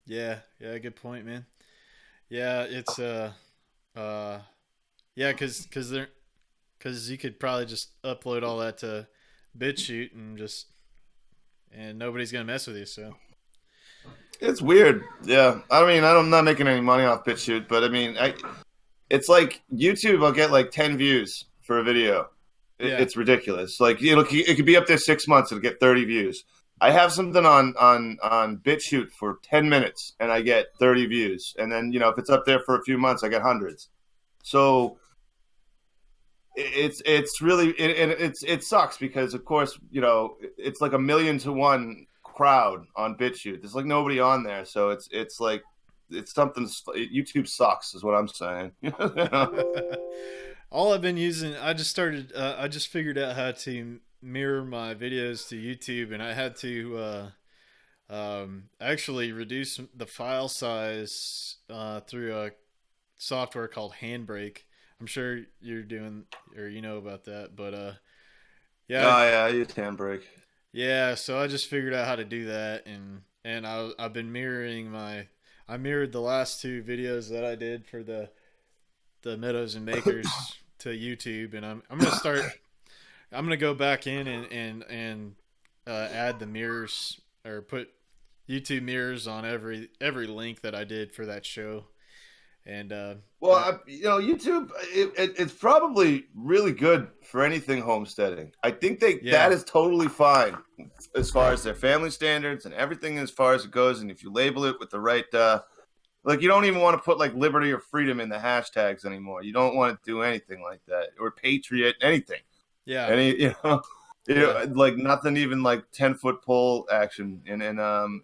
Yeah, yeah, good point, man. Yeah, it's uh yeah, cuz you could probably just upload all that to BitChute and nobody's going to mess with you, so. It's weird. Yeah. I mean, I'm not making any money off BitChute, but I mean, it's like YouTube. I'll get like 10 views for a video. Yeah. It's ridiculous. Like it could be up there 6 months and get 30 views. I have something on BitChute for 10 minutes and I get 30 views. And then if it's up there for a few months, I get hundreds. So it's really it sucks because of course it's like 1,000,000 to 1 crowd on BitChute. There's like nobody on there, so it's like it's something. YouTube sucks, is what I'm saying. All I've been using, I just figured out how to mirror my videos to YouTube, and I had to actually reduce the file size through a software called Handbrake. I'm sure you're doing or you know about that, but yeah, Oh yeah, I use Handbrake. yeah. So I just figured out how to do that, and I've been mirroring I mirrored the last two videos that I did for the Meadows and Makers to YouTube, and I'm gonna start. I'm gonna go back in and add the mirrors or put YouTube mirrors on every link that I did for that show, and Well, YouTube, it's probably really good for anything homesteading. I think that yeah, is totally fine as far as their family standards and everything as far as it goes. And if you label it with the right, like you don't even want to put like liberty or freedom in the hashtags anymore. You don't want to do anything like that or patriot, anything. yeah, Any, yeah, like nothing even like 10-foot pole action. And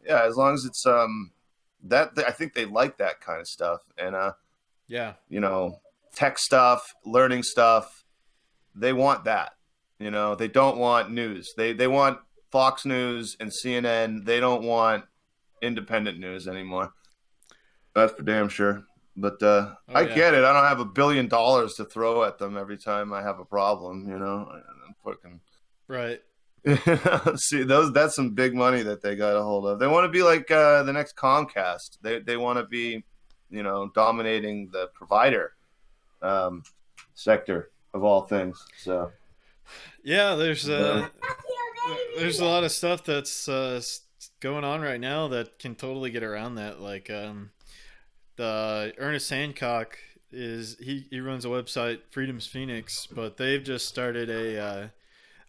yeah, as long as it's that I think they like that kind of stuff. And yeah, you know, tech stuff, learning stuff. They want that. They don't want news. They want Fox News and CNN. They don't want independent news anymore. That's for damn sure. But oh I yeah, get it. I don't have $1 billion to throw at them every time I have a problem. I'm fucking right, see that's some big money that they got a hold of. They want to be like the next Comcast. They want to be, dominating the provider um, sector of all things. So yeah. uh, There's a lot of stuff that's going on right now that can totally get around that, like the Ernest Hancock he runs a website Freedom's Phoenix, but they've just started a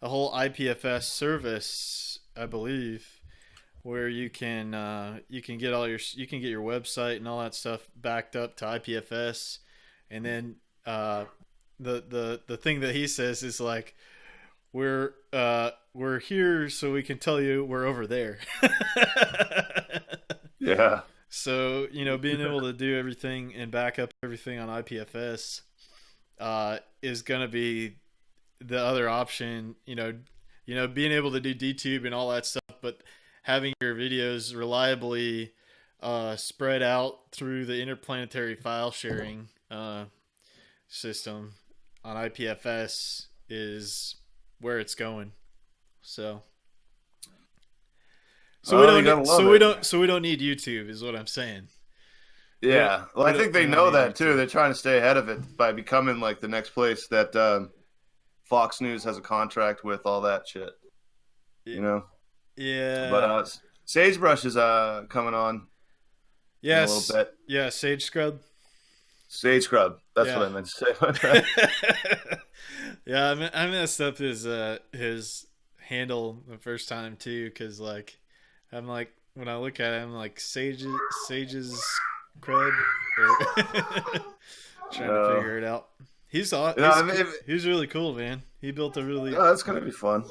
whole IPFS service, I believe, where you can get you can get your website and all that stuff backed up to IPFS, and then the thing that he says is like we're here so we can tell you we're over there. yeah, So being able to do everything and back up everything on IPFS is gonna be the other option. Being able to do DTube and all that stuff, but having your videos reliably spread out through the interplanetary file sharing system on IPFS is where it's going. So, well, you gotta love it. so we don't need YouTube, is what I'm saying. Yeah, well, I think We they don't know need that too. YouTube. They're trying to stay ahead of it by becoming like the next place that Fox News has a contract with, all that shit. You know, but Yeah. Sagebrush is coming on in a little Yes. bit. Yeah. Sage Scrub. Sage Scrub. That's what Yeah. I meant to say. Yeah. I messed up his handle the first time too, because like I'm like when I look at it, I'm like Sage's crud, or trying to No, figure it out. I mean, He's really cool, man. He built a really no, that's gonna be fun.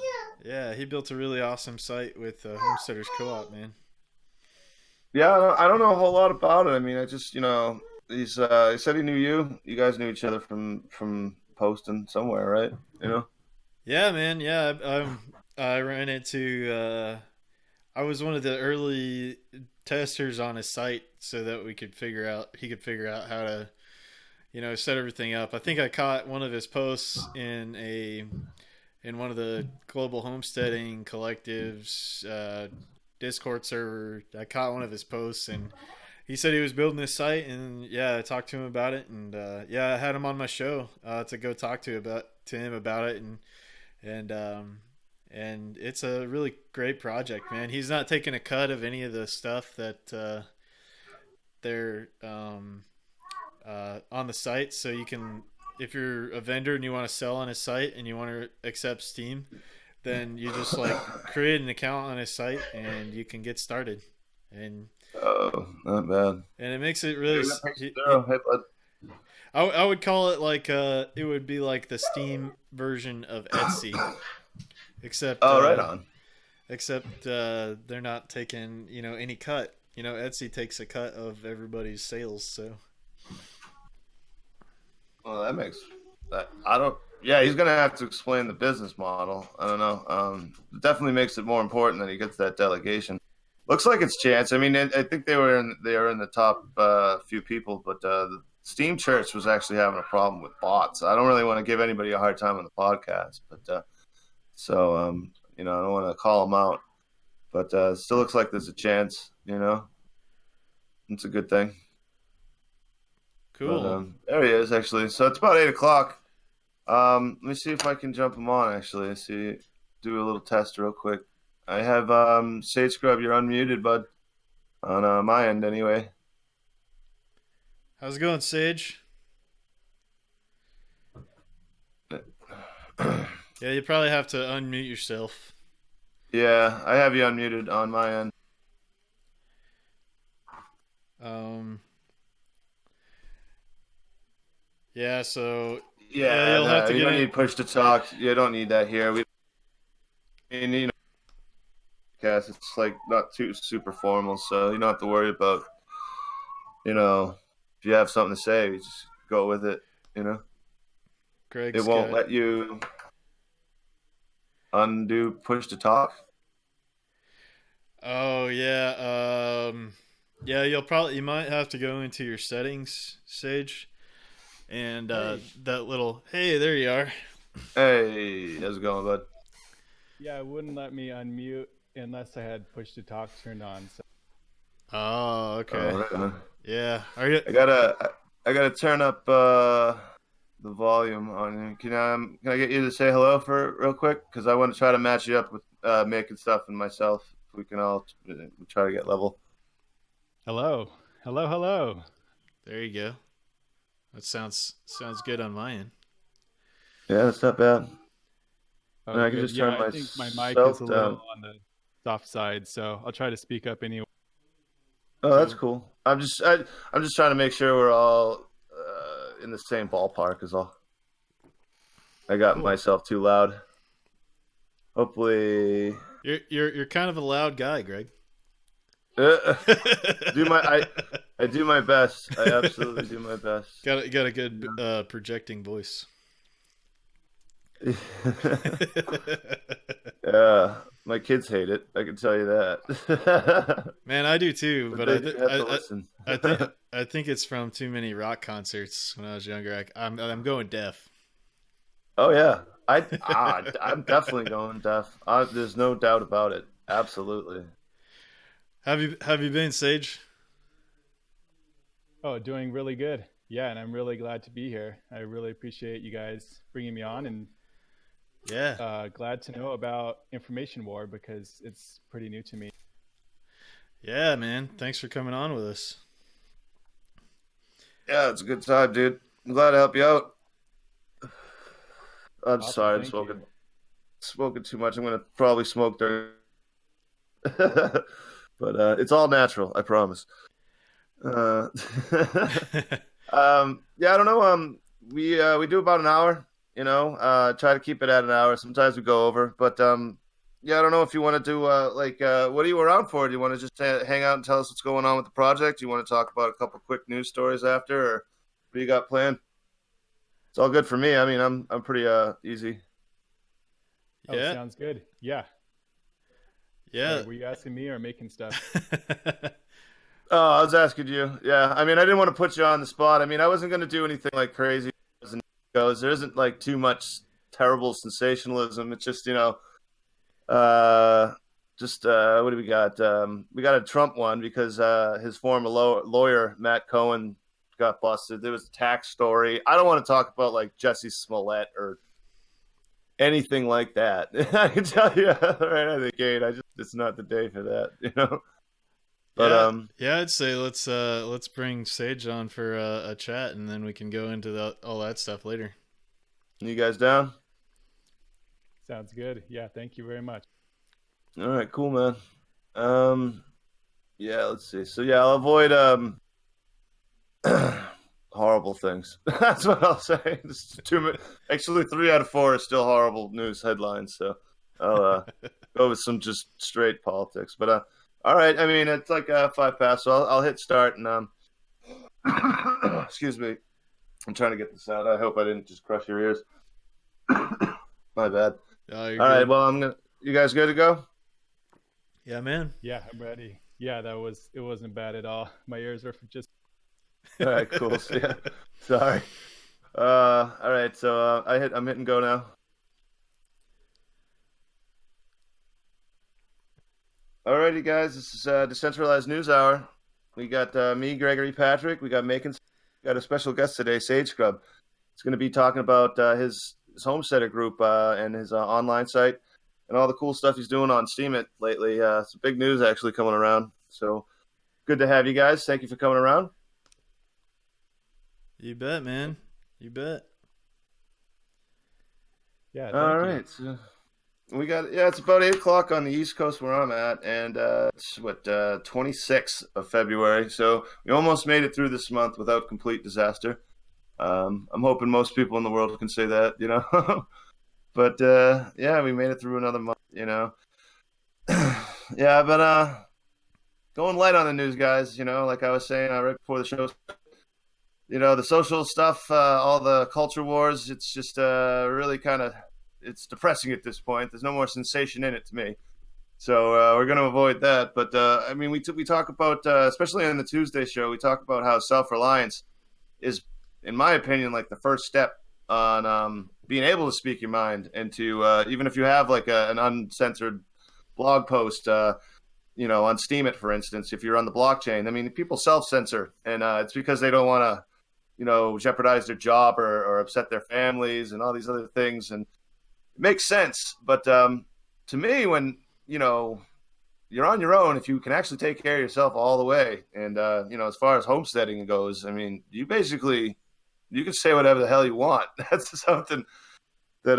Yeah, he built a really awesome site with Homesteaders Co-op, man. Yeah, I don't know a whole lot about it. I mean, I just he said he knew you. You guys knew each other from posting somewhere, right? You know. Yeah, man. Yeah, I ran into. I was one of the early testers on his site, so that he could figure out how to set everything up. I think I caught one of his posts in one of the global homesteading collectives Discord server. I caught one of his posts, and he said he was building this site, and yeah, I talked to him about it, and yeah, I had him on my show to go talk to him about it, and and it's a really great project, man. He's not taking a cut of any of the stuff that they're on the site, so you can, if you're a vendor and you want to sell on his site and you want to accept Steam, then you just like create an account on his site and you can get started. And Oh, not bad. it makes it Hey, really. we got patient zero. Hey, bud. I would call it like it would be like the Steam version of Etsy, except Oh, right on. they're not taking any cut. Etsy takes a cut of everybody's sales, so Well, that makes that. I don't. Yeah, he's gonna have to explain the business model. I don't know. It definitely makes it more important that he gets that delegation. Looks like it's chance. I mean, I think they are in the top few people, but the Steam Church was actually having a problem with bots. I don't really want to give anybody a hard time on the podcast, but I don't want to call them out, but still looks like there's a chance. It's a good thing. But cool. there he is actually. So it's about 8 o'clock. Let me see if I can jump him on. Actually, see, do a little test real quick. I have Sage Scrub. You're unmuted, bud. On my end, anyway. How's it going, Sage? Yeah, you probably have to unmute yourself. Yeah, I have you unmuted on my end. Um, yeah, so yeah, Yeah, you'll have no, to you get don't in. need push to talk. You don't need that here. Guess it's like not too super formal, so you don't have to worry about you know if you have something to say, you just go with it. You know, it Greg's won't got. let you undo push to talk. Oh yeah. Yeah, you might have to go into your settings, Sage, and Hey, that little. Hey, there you are. Hey, how's it going, bud? yeah, it wouldn't let me unmute unless I had push to talk turned on. So, Oh, Oh, okay. right on. Yeah. Are you? I gotta turn up the volume on you. Can I get you to say hello for real quick? Because I want to try to match you up with making stuff and myself. If we can all try to get level. hello, hello, hello. There you go. That sounds good on my end. Yeah, that's not bad. And Oh, I can good. just Yeah, turn I think my mic is myself a little down. on the soft side, so I'll try to speak up anyway. Oh, that's Too. cool. I'm just trying to make sure we're all in the same ballpark. Is all. I got Cool. myself too loud. Hopefully, You're kind of a loud guy, Greg. uh, do my I do my best. I absolutely do my best. Got a good projecting voice. Yeah, my kids hate it. I can tell you that. Man, I do too, But but they do have to listen. I think I think it's from too many rock concerts when I was younger. I'm going deaf. Oh yeah, I'm definitely going deaf. There's no doubt about it. Absolutely. Have you been, Sage? Oh, doing really good. Yeah, and I'm really glad to be here. I really appreciate you guys bringing me on, and Yeah. glad to know about Information War because it's pretty new to me. Yeah, man. Thanks for coming on with us. Yeah, it's a good time, dude. I'm glad to help you out. I'm Awesome, sorry, I'm thank you. smoking too much. I'm gonna probably smoke during, but it's all natural. I promise. Uh, yeah, I don't know. We do about an hour. Try to keep it at an hour. Sometimes we go over, but yeah, I don't know if you want to do what are you around for? Do you want to just hang out and tell us what's going on with the project? Do you want to talk about a couple quick news stories after, or what do you got planned? It's all good for me. I mean, I'm pretty easy. Oh, Yeah. sounds good. Yeah. Sorry, Yeah. were you asking me or making stuff? Oh, I was asking you. Yeah, I mean, I didn't want to put you on the spot. I mean, I wasn't going to do anything like crazy as it goes. There isn't like too much terrible sensationalism. It's just uh, just what do we got? We got a Trump one because his former lawyer Matt Cohen got busted. There was a tax story. I don't want to talk about like Jesse Smollett or anything like that. I can tell you right out of the gate. It's not the day for that, you know. But Yeah, yeah, I'd say let's bring Sage on for a chat, and then we can go into all that stuff later. you guys down? Sounds good. Yeah, thank you very much. All right, cool, man. Yeah, let's see. So yeah, I'll avoid horrible things. That's what I'll say. Actually, 3 out of 4 is still horrible news headlines. So I'll go with some just straight politics. But all right. I mean, it's like 5 past, so I'll hit start and excuse me. I'm trying to get this out. I hope I didn't just crush your ears. My bad. Oh, you're All right. good. Well, I'm gonna. You guys good to go? Yeah, man. Yeah, I'm ready. Yeah, it wasn't bad at all. My ears were just All right. Cool. So, yeah. Sorry. All right. So I'm hitting go now. Alrighty, guys. This is Decentralized News Hour. We got me, Gregory Patrick. We got Macon. We got a special guest today, Sage Scrub. He's going to be talking about his homesteader group and his online site and all the cool stuff he's doing on Steam It lately. Some big news actually coming around. So good to have you guys. Thank you for coming around. You bet, man. You bet. yeah. All Thank you. right. So we got it's about 8 o'clock on the East Coast where I'm at, and it's 26th of February. So we almost made it through this month without complete disaster. I'm hoping most people in the world can say that, you know. But yeah, we made it through another month, you know. Yeah, I've been going light on the news, guys. You know, like I was saying right before the show. You know, the social stuff, all the culture wars. It's just really kind of it's depressing at this point. There's no more sensation in it to me. So we're going to avoid that. But I mean, we talk about, especially on the Tuesday show, we talk about how self-reliance is, in my opinion, like the first step on being able to speak your mind and to even if you have like an uncensored blog post, you know, on Steam It, for instance, if you're on the blockchain. I mean, people self-censor, and it's because they don't want to, you know, jeopardize their job or upset their families and all these other things. And it makes sense. But to me, when, you know, you're on your own, if you can actually take care of yourself all the way, and you know, as far as homesteading goes, I mean, you can say whatever the hell you want. That's something that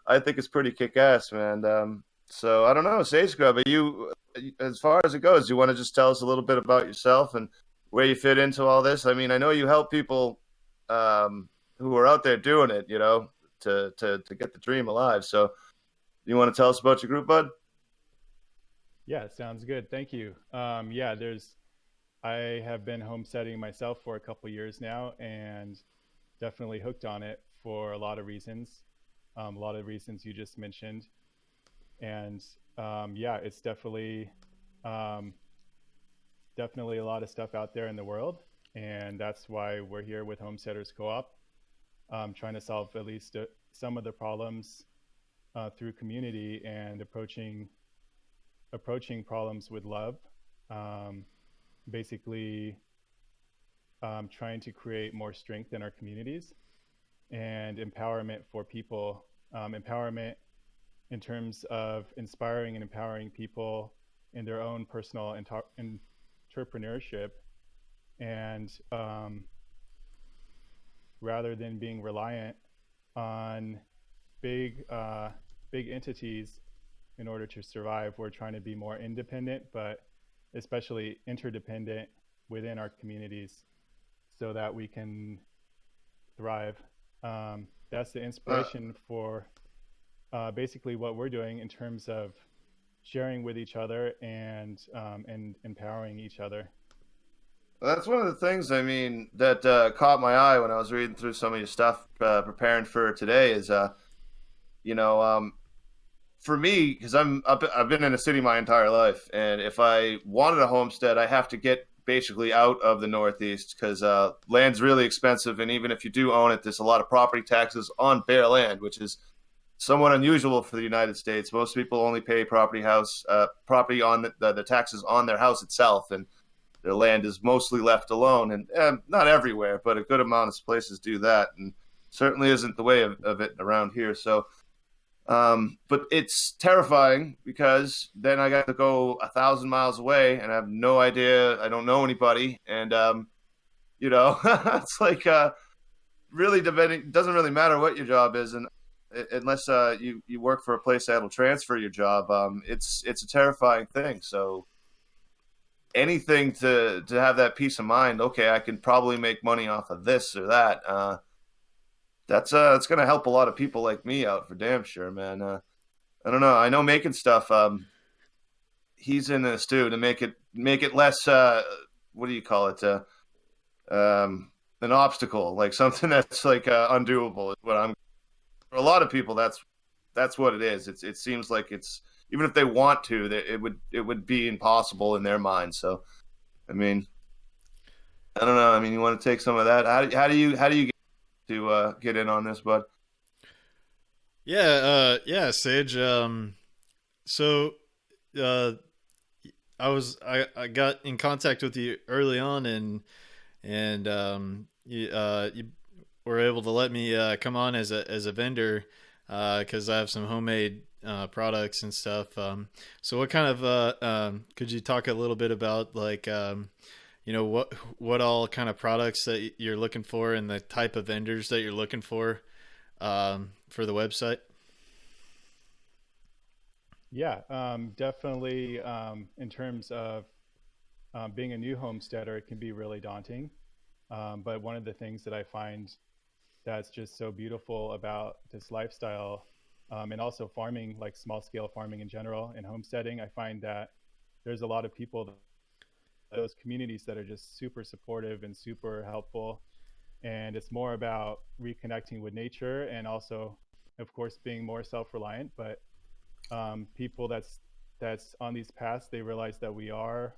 I think is pretty kick-ass, man. So I don't know, Sage Scrub, are you, as far as it goes, do you want to just tell us a little bit about yourself and where you fit into all this? I mean, I know you help people who are out there doing it, you know, to get the dream alive. So you want to tell us about your group, bud? Yeah, sounds good. Thank you. Yeah, I have been homesteading myself for a couple years now, and definitely hooked on it for a lot of reasons. A lot of reasons you just mentioned. And yeah, it's definitely definitely a lot of stuff out there in the world, and that's why we're here with Homesteaders Co-op, trying to solve at least some of the problems through community and approaching problems with love. Basically, trying to create more strength in our communities and empowerment for people. Empowerment in terms of inspiring and empowering people in their own personal entrepreneurship, and rather than being reliant on big entities in order to survive, we're trying to be more independent, but especially interdependent within our communities so that we can thrive. That's the inspiration for basically what we're doing in terms of sharing with each other and empowering each other. That's one of the things, I mean, that caught my eye when I was reading through some of your stuff preparing for today is, you know, for me, because I've been in a city my entire life, and if I wanted a homestead, I have to get basically out of the Northeast because land's really expensive, and even if you do own it, there's a lot of property taxes on bare land, which is somewhat unusual for the United States. Most people only pay property on the taxes on their house itself, and their land is mostly left alone. And not everywhere, but a good amount of places do that, and certainly isn't the way of it around here. So, but it's terrifying because then I got to go 1,000 miles away, and I have no idea. I don't know anybody, and it's like really depending. Doesn't really matter what your job is, and unless you work for a place that'll transfer your job, it's a terrifying thing. So anything to have that peace of mind. Okay, I can probably make money off of this or that. That's it's gonna help a lot of people like me out for damn sure, man. I don't know. I know making stuff. He's in this too to make it less. What do you call it? An obstacle, like something that's like undoable. Is what I'm. For a lot of people, that's what it is. It seems like it's even if they want to, that it would be impossible in their mind. So, I mean, I don't know. I mean, you want to take some of that? How do you get to get in on this, bud? Yeah, Sage. So, uh, I got in contact with you early on, and you were able to let me come on as a vendor because I have some homemade products and stuff. So what kind of could you talk a little bit about like what all kind of products that you're looking for and the type of vendors that you're looking for the website? Yeah, definitely. In terms of being a new homesteader, it can be really daunting. But one of the things that I find that's just so beautiful about this lifestyle, and also farming, like small scale farming in general and homesteading, I find that there's a lot of people, those communities that are just super supportive and super helpful. And it's more about reconnecting with nature and also, of course, being more self-reliant. But people that's on these paths, they realize that we are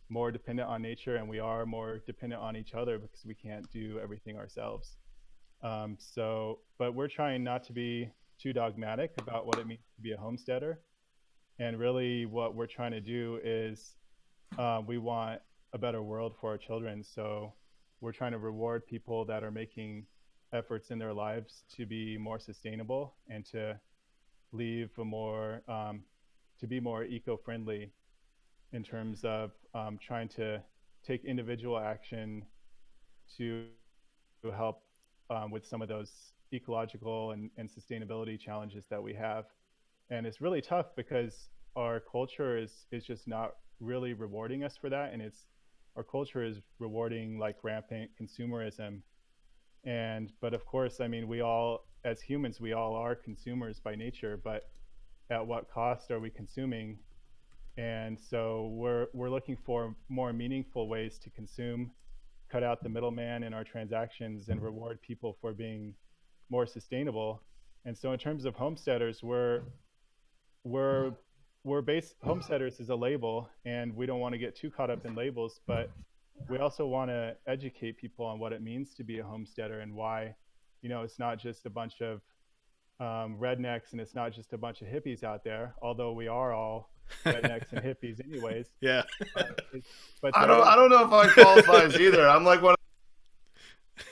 more dependent on nature and we are more dependent on each other because we can't do everything ourselves. But we're trying not to be too dogmatic about what it means to be a homesteader. And really, what we're trying to do is we want a better world for our children. So we're trying to reward people that are making efforts in their lives to be more sustainable and to leave a more to be more eco-friendly in terms of trying to take individual action to help with some of those ecological and sustainability challenges that we have. And it's really tough because our culture is just not really rewarding us for that. And it's our culture is rewarding like rampant consumerism. And but of course, I mean, we all as humans, we all are consumers by nature, but at what cost are we consuming? And so we're looking for more meaningful ways to consume, cut out the middleman in our transactions, and reward people for being more sustainable. And so, in terms of homesteaders, we're we're base homesteaders is a label, and we don't want to get too caught up in labels, but we also want to educate people on what it means to be a homesteader and why, it's not just a bunch of rednecks and it's not just a bunch of hippies out there, although we are all rednecks and hippies anyways. Yeah. But but I there don't is I don't know if I qualify as either. I'm like one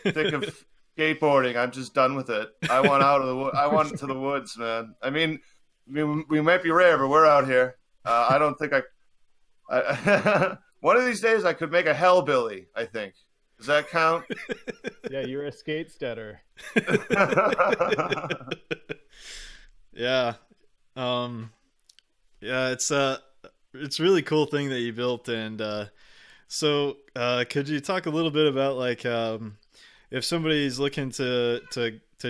thick of skateboarding. I'm just done with it. I want to the woods, man. I mean, we might be rare, but we're out here. I don't think one of these days I could make a hellbilly. I think. Does that count? yeah, you're a skate steader. Yeah. Um, yeah, it's a really cool thing that you built, and could you talk a little bit about like if somebody's looking to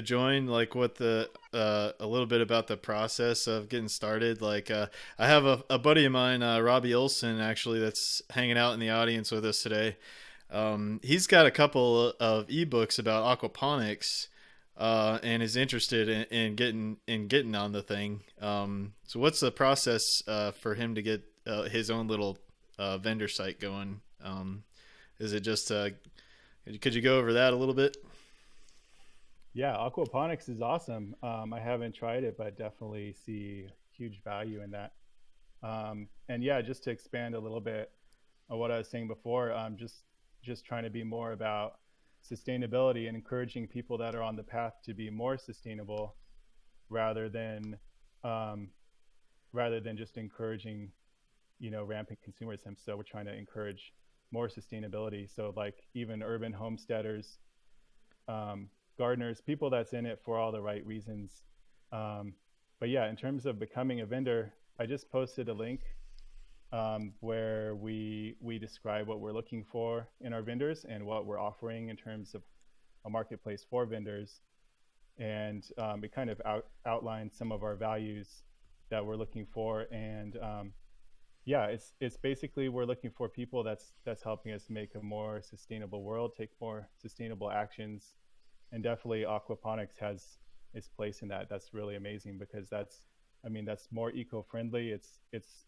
join, like what the a little bit about the process of getting started? Like I have a buddy of mine, Robbie Olson, actually, that's hanging out in the audience with us today. He's got a couple of ebooks about aquaponics, and is interested in getting on the thing. So what's the process for him to get his own little vendor site going? Is it just could you go over that a little bit? Yeah, aquaponics is awesome. I haven't tried it, but definitely see huge value in that. And yeah, just to expand a little bit on what I was saying before, just trying to be more about sustainability and encouraging people that are on the path to be more sustainable rather than um, rather than just encouraging rampant consumerism. So we're trying to encourage more sustainability. So like even urban homesteaders, um, gardeners, people that's in it for all the right reasons. Um, but yeah, in terms of becoming a vendor, I just posted a link where we describe what we're looking for in our vendors and what we're offering in terms of a marketplace for vendors, and it kind of outlines some of our values that we're looking for. And yeah, it's basically we're looking for people that's helping us make a more sustainable world, take more sustainable actions, and definitely aquaponics has its place in that. That's really amazing because that's more eco-friendly. It's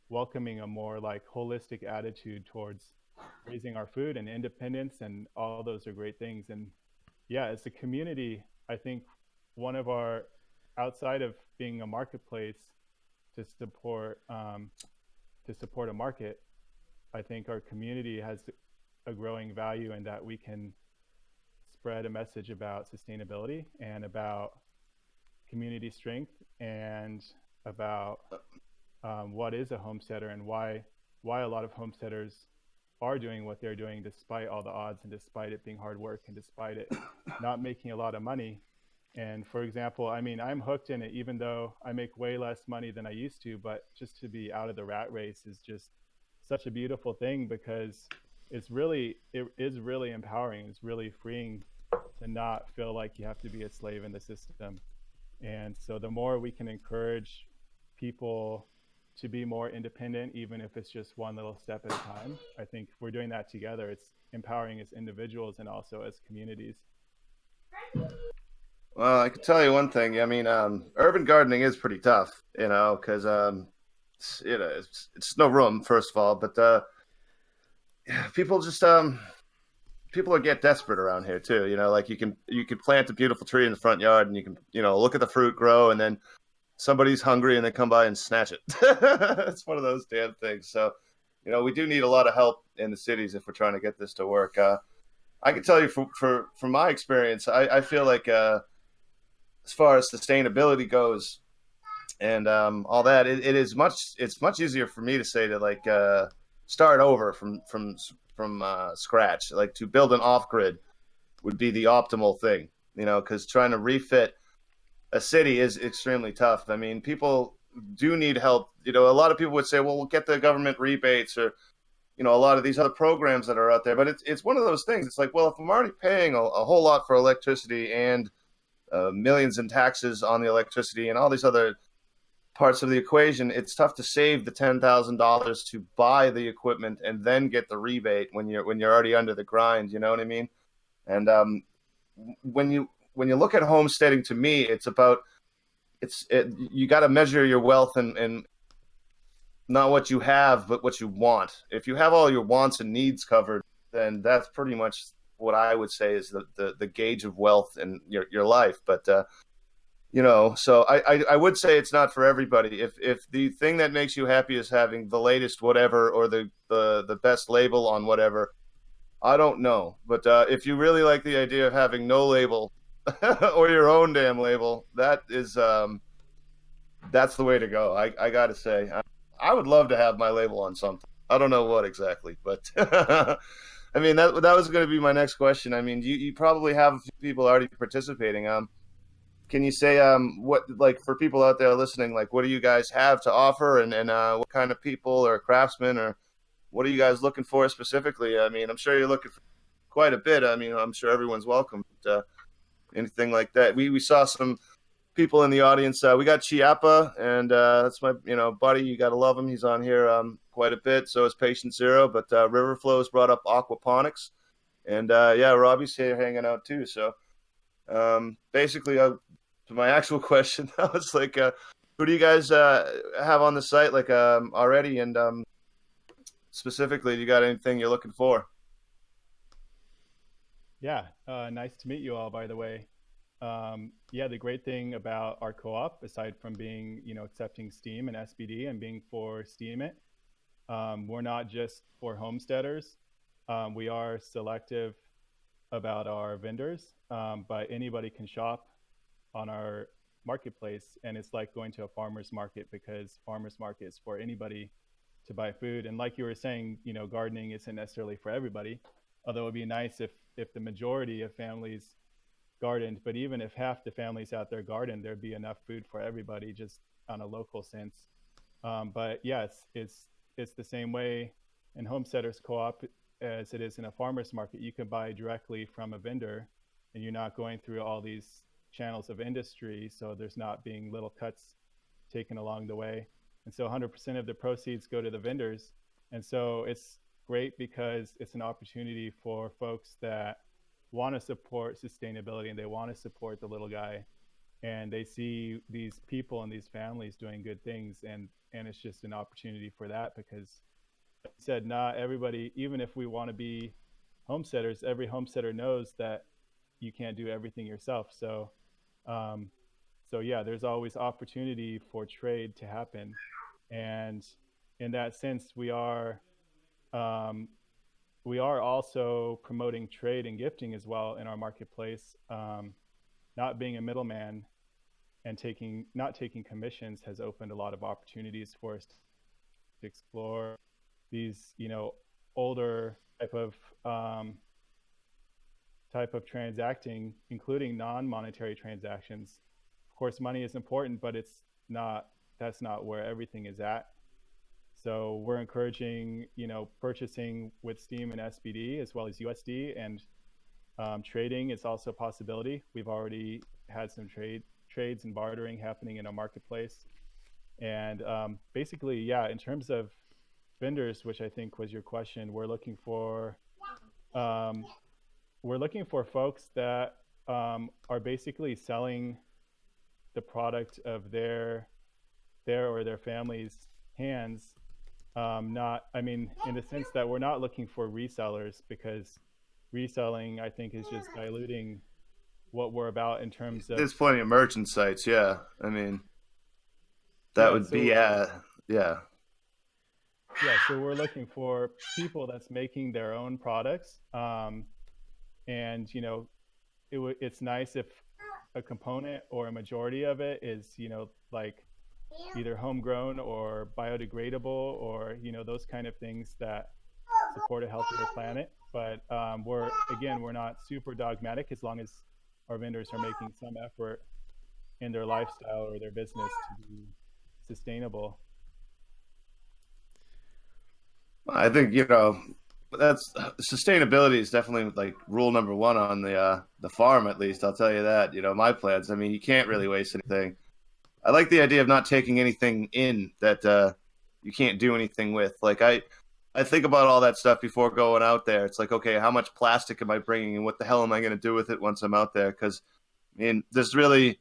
welcoming a more like holistic attitude towards raising our food and independence, and all those are great things. And yeah, as a community, I think one of our, outside of being a marketplace to support a market, I think our community has a growing value in that we can spread a message about sustainability and about community strength and about what is a homesteader and why a lot of homesteaders are doing what they're doing despite all the odds and despite it being hard work and despite it not making a lot of money. And for example, I mean, I'm hooked in it even though I make way less money than I used to, but just to be out of the rat race is just such a beautiful thing because it is really empowering. It's really freeing to not feel like you have to be a slave in the system. And so the more we can encourage people to be more independent, even if it's just one little step at a time, I think if we're doing that together, it's empowering as individuals and also as communities. Well, I can tell you one thing. I mean, urban gardening is pretty tough, because it's no room first of all, but people just people get desperate around here too. Like you can plant a beautiful tree in the front yard, and you can look at the fruit grow, and then somebody's hungry and they come by and snatch it. It's one of those damn things. So, we do need a lot of help in the cities if we're trying to get this to work. I can tell you from my experience, I feel like as far as sustainability goes and all that, it's much easier for me to say to like start over from scratch. Like to build an off grid would be the optimal thing, because trying to refit a city is extremely tough. I mean, people do need help. A lot of people would say, well, we'll get the government rebates or, a lot of these other programs that are out there. But it's one of those things. It's like, well, if I'm already paying a whole lot for electricity and millions in taxes on the electricity and all these other parts of the equation, it's tough to save the $10,000 to buy the equipment and then get the rebate when you're already under the grind. You know what I mean? And when you look at homesteading, to me, it's about you got to measure your wealth and not what you have, but what you want. If you have all your wants and needs covered, then that's pretty much what I would say is the gauge of wealth in your life. But so I would say it's not for everybody. If the thing that makes you happy is having the latest whatever or the best label on whatever, I don't know. But if you really like the idea of having no label or your own damn label, that's the way to go. I gotta say, I would love to have my label on something. I don't know what exactly, but I mean that was going to be my next question. I mean, you probably have a few people already participating. Can you say what, like, for people out there listening, like what do you guys have to offer, and what kind of people or craftsmen, or what are you guys looking for specifically? I mean, I'm sure you're looking for quite a bit. I mean, I'm sure everyone's welcome. But, anything like that. We saw some people in the audience. We got Chiappa, and that's my buddy. You gotta love him. He's on here quite a bit. So is Patient Zero. But Riverflow's brought up aquaponics, and yeah, Robbie's here hanging out too. So basically, to my actual question, I was like, who do you guys have on the site like already, and specifically, do you got anything you're looking for? Yeah, nice to meet you all, by the way. Yeah, the great thing about our co-op, aside from being, accepting Steam and SBD and being for Steam it, we're not just for homesteaders. We are selective about our vendors, but anybody can shop on our marketplace, and it's like going to a farmer's market because farmer's market is for anybody to buy food. And like you were saying, gardening isn't necessarily for everybody, although it'd be nice if the majority of families gardened. But even if half the families out there garden, there'd be enough food for everybody, just on a local sense. But yes, it's the same way in homesteaders co-op as it is in a farmers market. You can buy directly from a vendor, and you're not going through all these channels of industry. So there's not being little cuts taken along the way. And so 100% of the proceeds go to the vendors. And so it's great because it's an opportunity for folks that want to support sustainability and they want to support the little guy, and they see these people and these families doing good things, and it's just an opportunity for that. Because like I said, not everybody, even if we want to be homesteaders, every homesteader knows that you can't do everything yourself. Um, so yeah, there's always opportunity for trade to happen. And in that sense, um, we are also promoting trade and gifting as well in our marketplace. Not being a middleman and taking not taking commissions has opened a lot of opportunities for us to explore these, older um, type of transacting, including non-monetary transactions. Of course, money is important, but it's not. That's not where everything is at. So we're encouraging, purchasing with Steam and SBD as well as USD, and trading is also a possibility. We've already had some trades and bartering happening in our marketplace. And basically, yeah, in terms of vendors, which I think was your question, um, we're looking for folks that are basically selling the product of their or their family's hands. Not, I mean, in the sense that we're not looking for resellers, because reselling, I think, is just diluting what we're about in terms of, There's plenty of merchant sites. Yeah, I mean that yeah. would be yeah. So we're looking for people that's making their own products, and it's nice if a component or a majority of it is, like either homegrown or biodegradable, or those kind of things that support a healthier planet. But we're not super dogmatic, as long as our vendors are making some effort in their lifestyle or their business to be sustainable. I think that's sustainability is definitely like rule number one on the farm. At least I'll tell you that. My plants. I mean, you can't really waste anything. I like the idea of not taking anything in that you can't do anything with. Like I think about all that stuff before going out there. It's like, okay, how much plastic am I bringing, and what the hell am I going to do with it once I'm out there? Because I mean, there's really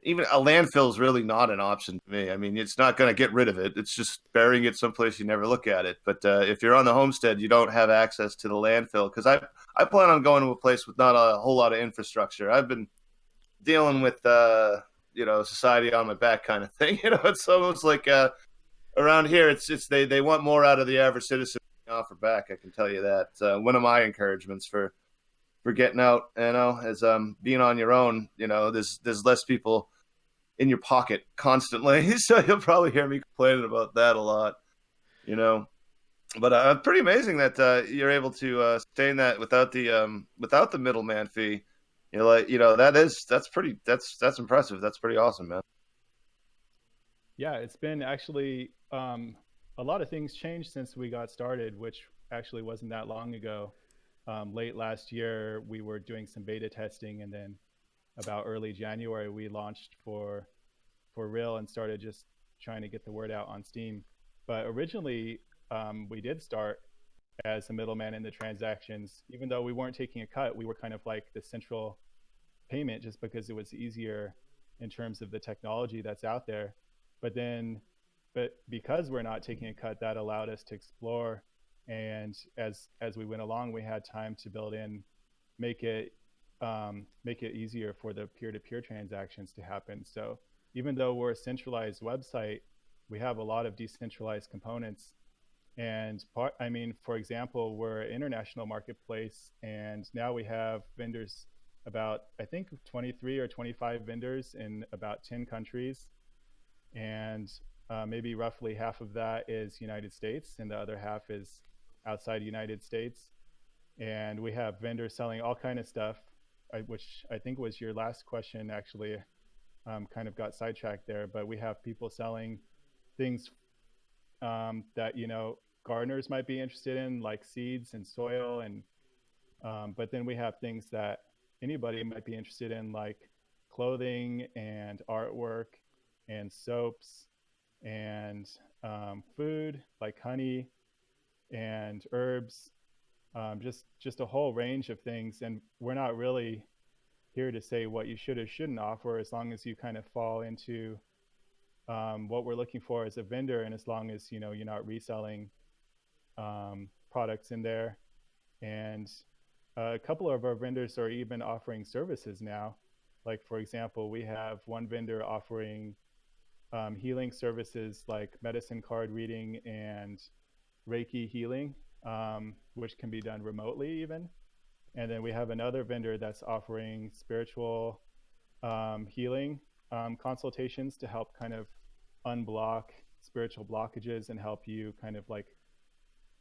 even a landfill is really not an option to me. I mean, it's not going to get rid of it. It's just burying it someplace you never look at it. But if you're on the homestead, you don't have access to the landfill. Because I plan on going to a place with not a whole lot of infrastructure. I've been dealing with society on my back kind of thing. It's almost like around here, it's they want more out of the average citizen than they offer back. I can tell you that. One of my encouragements for getting out, as being on your own, there's less people in your pocket constantly. So you'll probably hear me complaining about that a lot, you know. But pretty amazing that you're able to sustain that without the middleman fee. That's impressive. That's pretty awesome, man. Yeah, it's been actually, a lot of things changed since we got started, which actually wasn't that long ago. Late last year, we were doing some beta testing, and then about early January, we launched for real and started just trying to get the word out on Steam. But originally, we did start as a middleman in the transactions. Even though we weren't taking a cut, we were kind of like the central payment, just because it was easier in terms of the technology that's out there. But then, but because we're not taking a cut, that allowed us to explore. And as we went along, we had time to build in, make it make it easier for the peer-to-peer transactions to happen. So even though we're a centralized website, we have a lot of decentralized components. And I mean, for example, we're an international marketplace, and now we have vendors, about I think 23 or 25 vendors in about 10 countries, and maybe roughly half of that is United States, and the other half is outside United States. And we have vendors selling all kind of stuff, which I think was your last question. Actually, kind of got sidetracked there, but we have people selling things that gardeners might be interested in, like seeds and soil, and but then we have things that anybody might be interested in, like clothing and artwork and soaps and food like honey and herbs, just a whole range of things. And we're not really here to say what you should or shouldn't offer, as long as you kind of fall into what we're looking for as a vendor, and as long as you're not reselling products in there. And a couple of our vendors are even offering services now. Like, for example, we have one vendor offering healing services like medicine card reading and Reiki healing, which can be done remotely even. And then we have another vendor that's offering spiritual healing consultations to help kind of unblock spiritual blockages and help you kind of like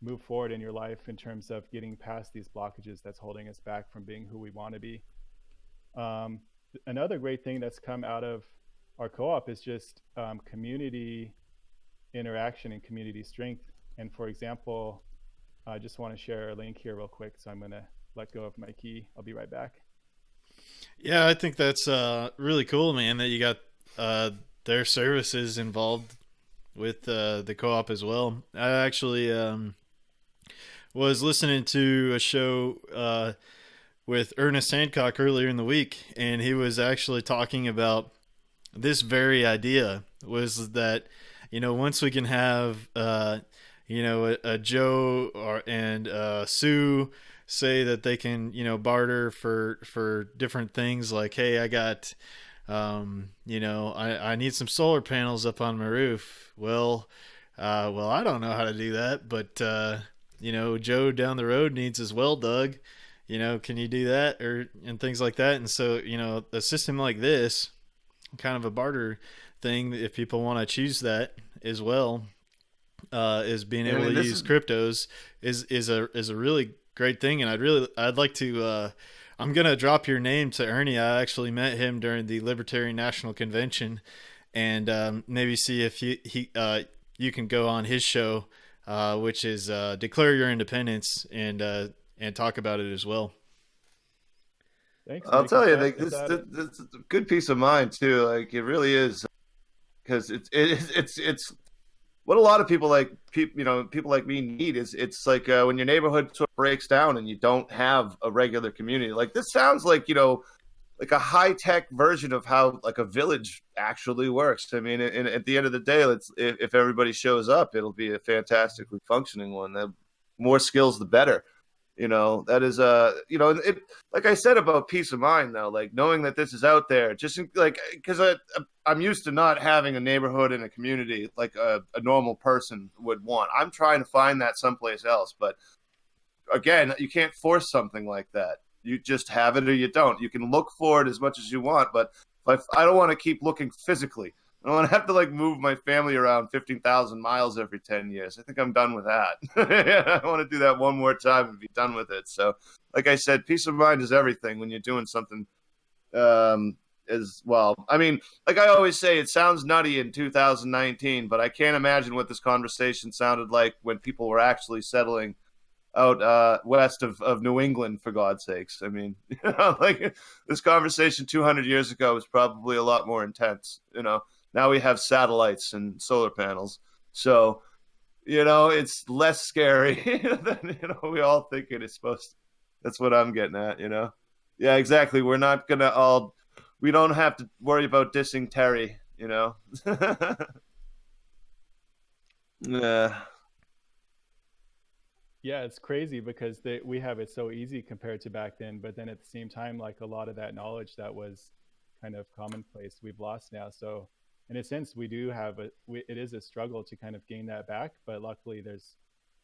move forward in your life in terms of getting past these blockages that's holding us back from being who we want to be. Um, Another great thing that's come out of our co-op is just community interaction and community strength. And for example, I just want to share a link here real quick. So I'm going to let go of my key. I'll be right back. Yeah, I think that's really cool, man, that you got their services involved with the co-op as well. I actually was listening to a show with Ernest Hancock earlier in the week, and he was actually talking about this very idea, was that once we can have a Joe and Sue say that they can barter for different things, like, hey, I got I need some solar panels up on my roof. Well, I don't know how to do that, but Joe down the road needs his well dug. Can you do that, and things like that? And so a system like this, kind of a barter thing, if people want to choose that as well, is being able to use cryptos is a really great thing. And I'd like to. I'm gonna drop your name to Ernie. I actually met him during the Libertarian National Convention, and maybe see if you can go on his show, which is Declare Your Independence, and talk about it as well. Thanks. I'll Mike. tell you, Is like this is a good peace of mind too. Like it really is, because it's what a lot of people people like me need is, it's like when your neighborhood sort of breaks down and you don't have a regular community. Like this sounds like like a high tech version of how like a village actually works. I mean, and at the end of the day, if everybody shows up, it'll be a fantastically functioning one. The more skills, the better. That is it, like I said about peace of mind, though, like knowing that this is out there, just like, because I'm used to not having a neighborhood and a community like a normal person would want. I'm trying to find that someplace else, but again, you can't force something like that. You just have it or you don't. You can look for it as much as you want, but if I don't want to keep looking physically. I don't want to have to like move my family around 15,000 miles every 10 years. I think I'm done with that. I want to do that one more time and be done with it. So, like I said, peace of mind is everything when you're doing something as well. I mean, like I always say, it sounds nutty in 2019, but I can't imagine what this conversation sounded like when people were actually settling out west of New England, for God's sakes. I mean, like this conversation 200 years ago was probably a lot more intense, Now we have satellites and solar panels. So, it's less scary than, we all think it is supposed to. That's what I'm getting at, Yeah, exactly. We don't have to worry about dissing Terry, Yeah. Yeah, it's crazy because we have it so easy compared to back then, but then at the same time, like a lot of that knowledge that was kind of commonplace, we've lost now. So in a sense, we do have it is a struggle to kind of gain that back, but luckily there's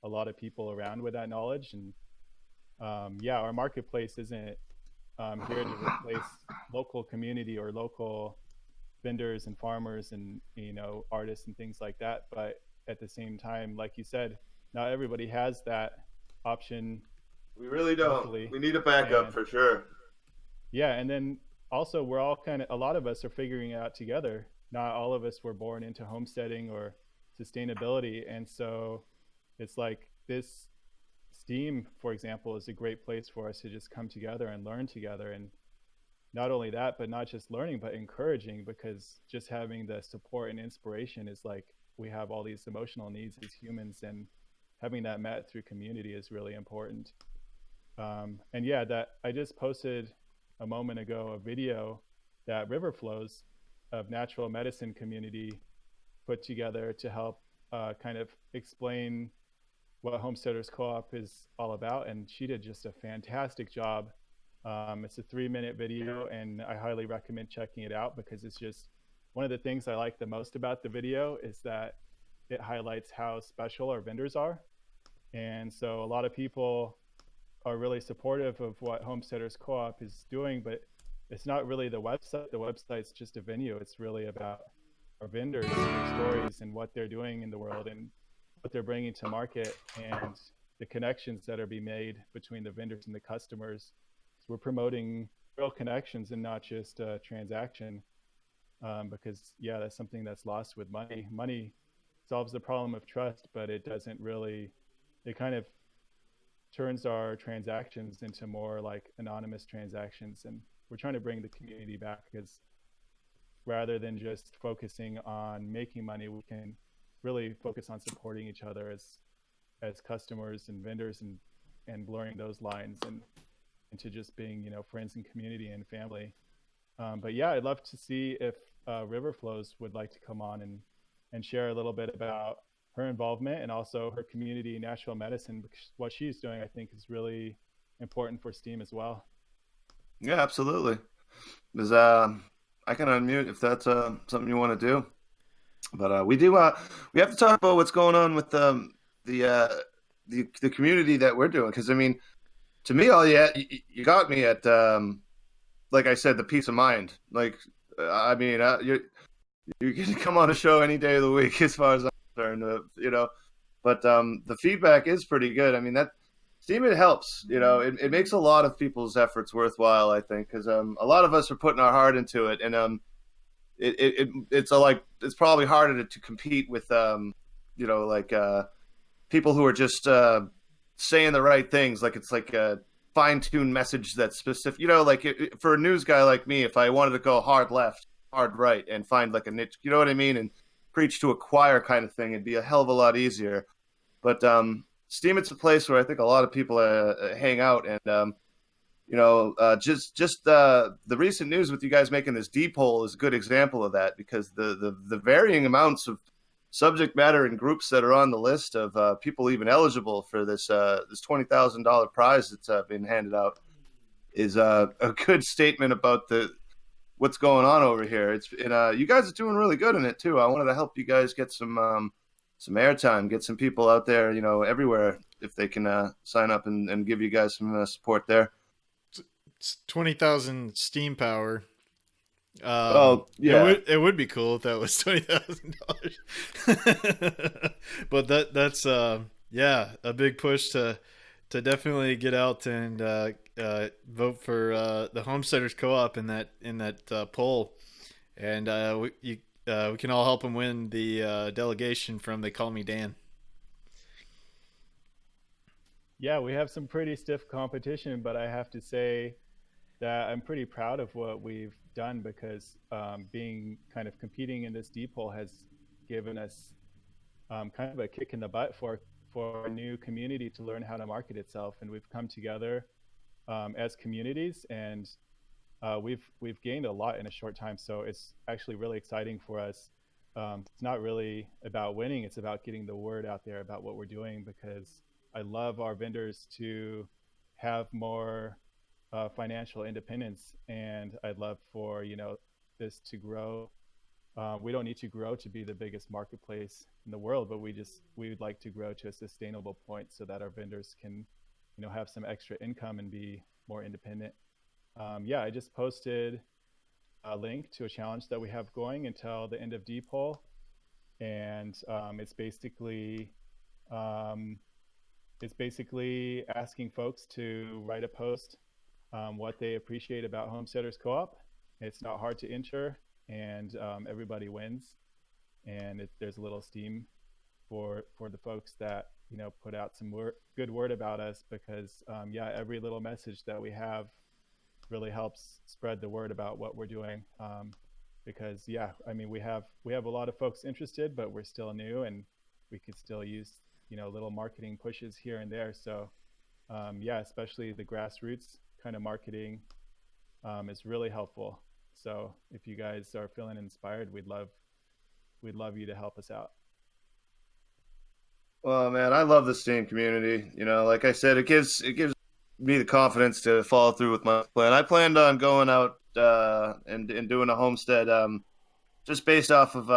a lot of people around with that knowledge. And yeah, our marketplace isn't here to replace local community or local vendors and farmers and artists and things like that, but at the same time, like you said, not everybody has that option We really don't. locally. We need a backup And for sure. yeah, and then also we're all kind of, a lot of us are figuring it out together. Not all of us were born into homesteading or sustainability, and so it's like this Steam, for example, is a great place for us to just come together and learn together. And not only that, but not just learning, but encouraging, because just having the support and inspiration is like, we have all these emotional needs as humans, and having that met through community is really important. And yeah, that I just posted a moment ago a video that River Flows of natural medicine community put together to help kind of explain what Homesteaders Co-op is all about, and she did just a fantastic job. It's a 3-minute video, and I highly recommend checking it out because it's just one of the things I like the most about the video is that it highlights how special our vendors are. And so a lot of people are really supportive of what Homesteaders Co-op is doing, but it's not really the website. The website's just a venue. It's really about our vendors, their stories, and what they're doing in the world, and what they're bringing to market, and the connections that are being made between the vendors and the customers. So we're promoting real connections and not just a transaction, because yeah, that's something that's lost with money. Money solves the problem of trust, but it doesn't really. It kind of turns our transactions into more like anonymous transactions, and we're trying to bring the community back, because rather than just focusing on making money, we can really focus on supporting each other as customers and vendors, and blurring those lines, and into just being friends and community and family. But yeah, I'd love to see if River Flows would like to come on and share a little bit about her involvement and also her community natural medicine, because what she's doing I think is really important for STEAM as well. Yeah, absolutely. Because I can unmute if that's something you want to do. But we have to talk about what's going on with the uh, the community that we're doing. Because I mean, to me, all you got me at like I said, the peace of mind. Like I mean, you can come on a show any day of the week as far as I'm concerned. But the feedback is pretty good. I mean that. Steam, it helps, it makes a lot of people's efforts worthwhile, I think, because a lot of us are putting our heart into it, and it's probably harder to compete with like people who are just saying the right things, like it's like a fine-tuned message that's specific, like for a news guy like me, if I wanted to go hard left, hard right, and find like a niche, you know what I mean, and preach to a choir kind of thing, it'd be a hell of a lot easier. But Steam, it's a place where I think a lot of people hang out, and just the recent news with you guys making this D poll is a good example of that, because the varying amounts of subject matter and groups that are on the list of people even eligible for this $20,000 prize that's been handed out is a good statement about the what's going on over here. You guys are doing really good in it too. I wanted to help you guys get some airtime, get some people out there, everywhere, if they can sign up and give you guys some support there. It's 20,000 steam power. Oh yeah, It would be cool if that was $20,000. But that's yeah, a big push to definitely get out and vote for the Homesteaders Co-op in that poll, and we can all help him win the delegation from They Call Me Dan. Yeah, we have some pretty stiff competition, but I have to say that I'm pretty proud of what we've done, because being kind of competing in this D poll has given us kind of a kick in the butt for a new community to learn how to market itself, and we've come together as communities, and we've gained a lot in a short time. So it's actually really exciting for us. It's not really about winning; it's about getting the word out there about what we're doing, because I love our vendors to have more financial independence, and I'd love for this to grow. We don't need to grow to be the biggest marketplace in the world, but we would like to grow to a sustainable point so that our vendors can have some extra income and be more independent. Yeah, I just posted a link to a challenge that we have going until the end of D poll, and um, it's basically asking folks to write a post what they appreciate about Homesteaders Co-op. It's not hard to enter, and everybody wins. And there's a little steam for the folks that put out some good word about us, because yeah, every little message that we have really helps spread the word about what we're doing. Because yeah, I mean, we have a lot of folks interested, but we're still new, and we could still use little marketing pushes here and there. So yeah, especially the grassroots kind of marketing is really helpful. So if you guys are feeling inspired, we'd love you to help us out. Well, man, I love the Steam community. Like I said, it gives me the confidence to follow through with my plan. I planned on going out and doing a homestead just based off of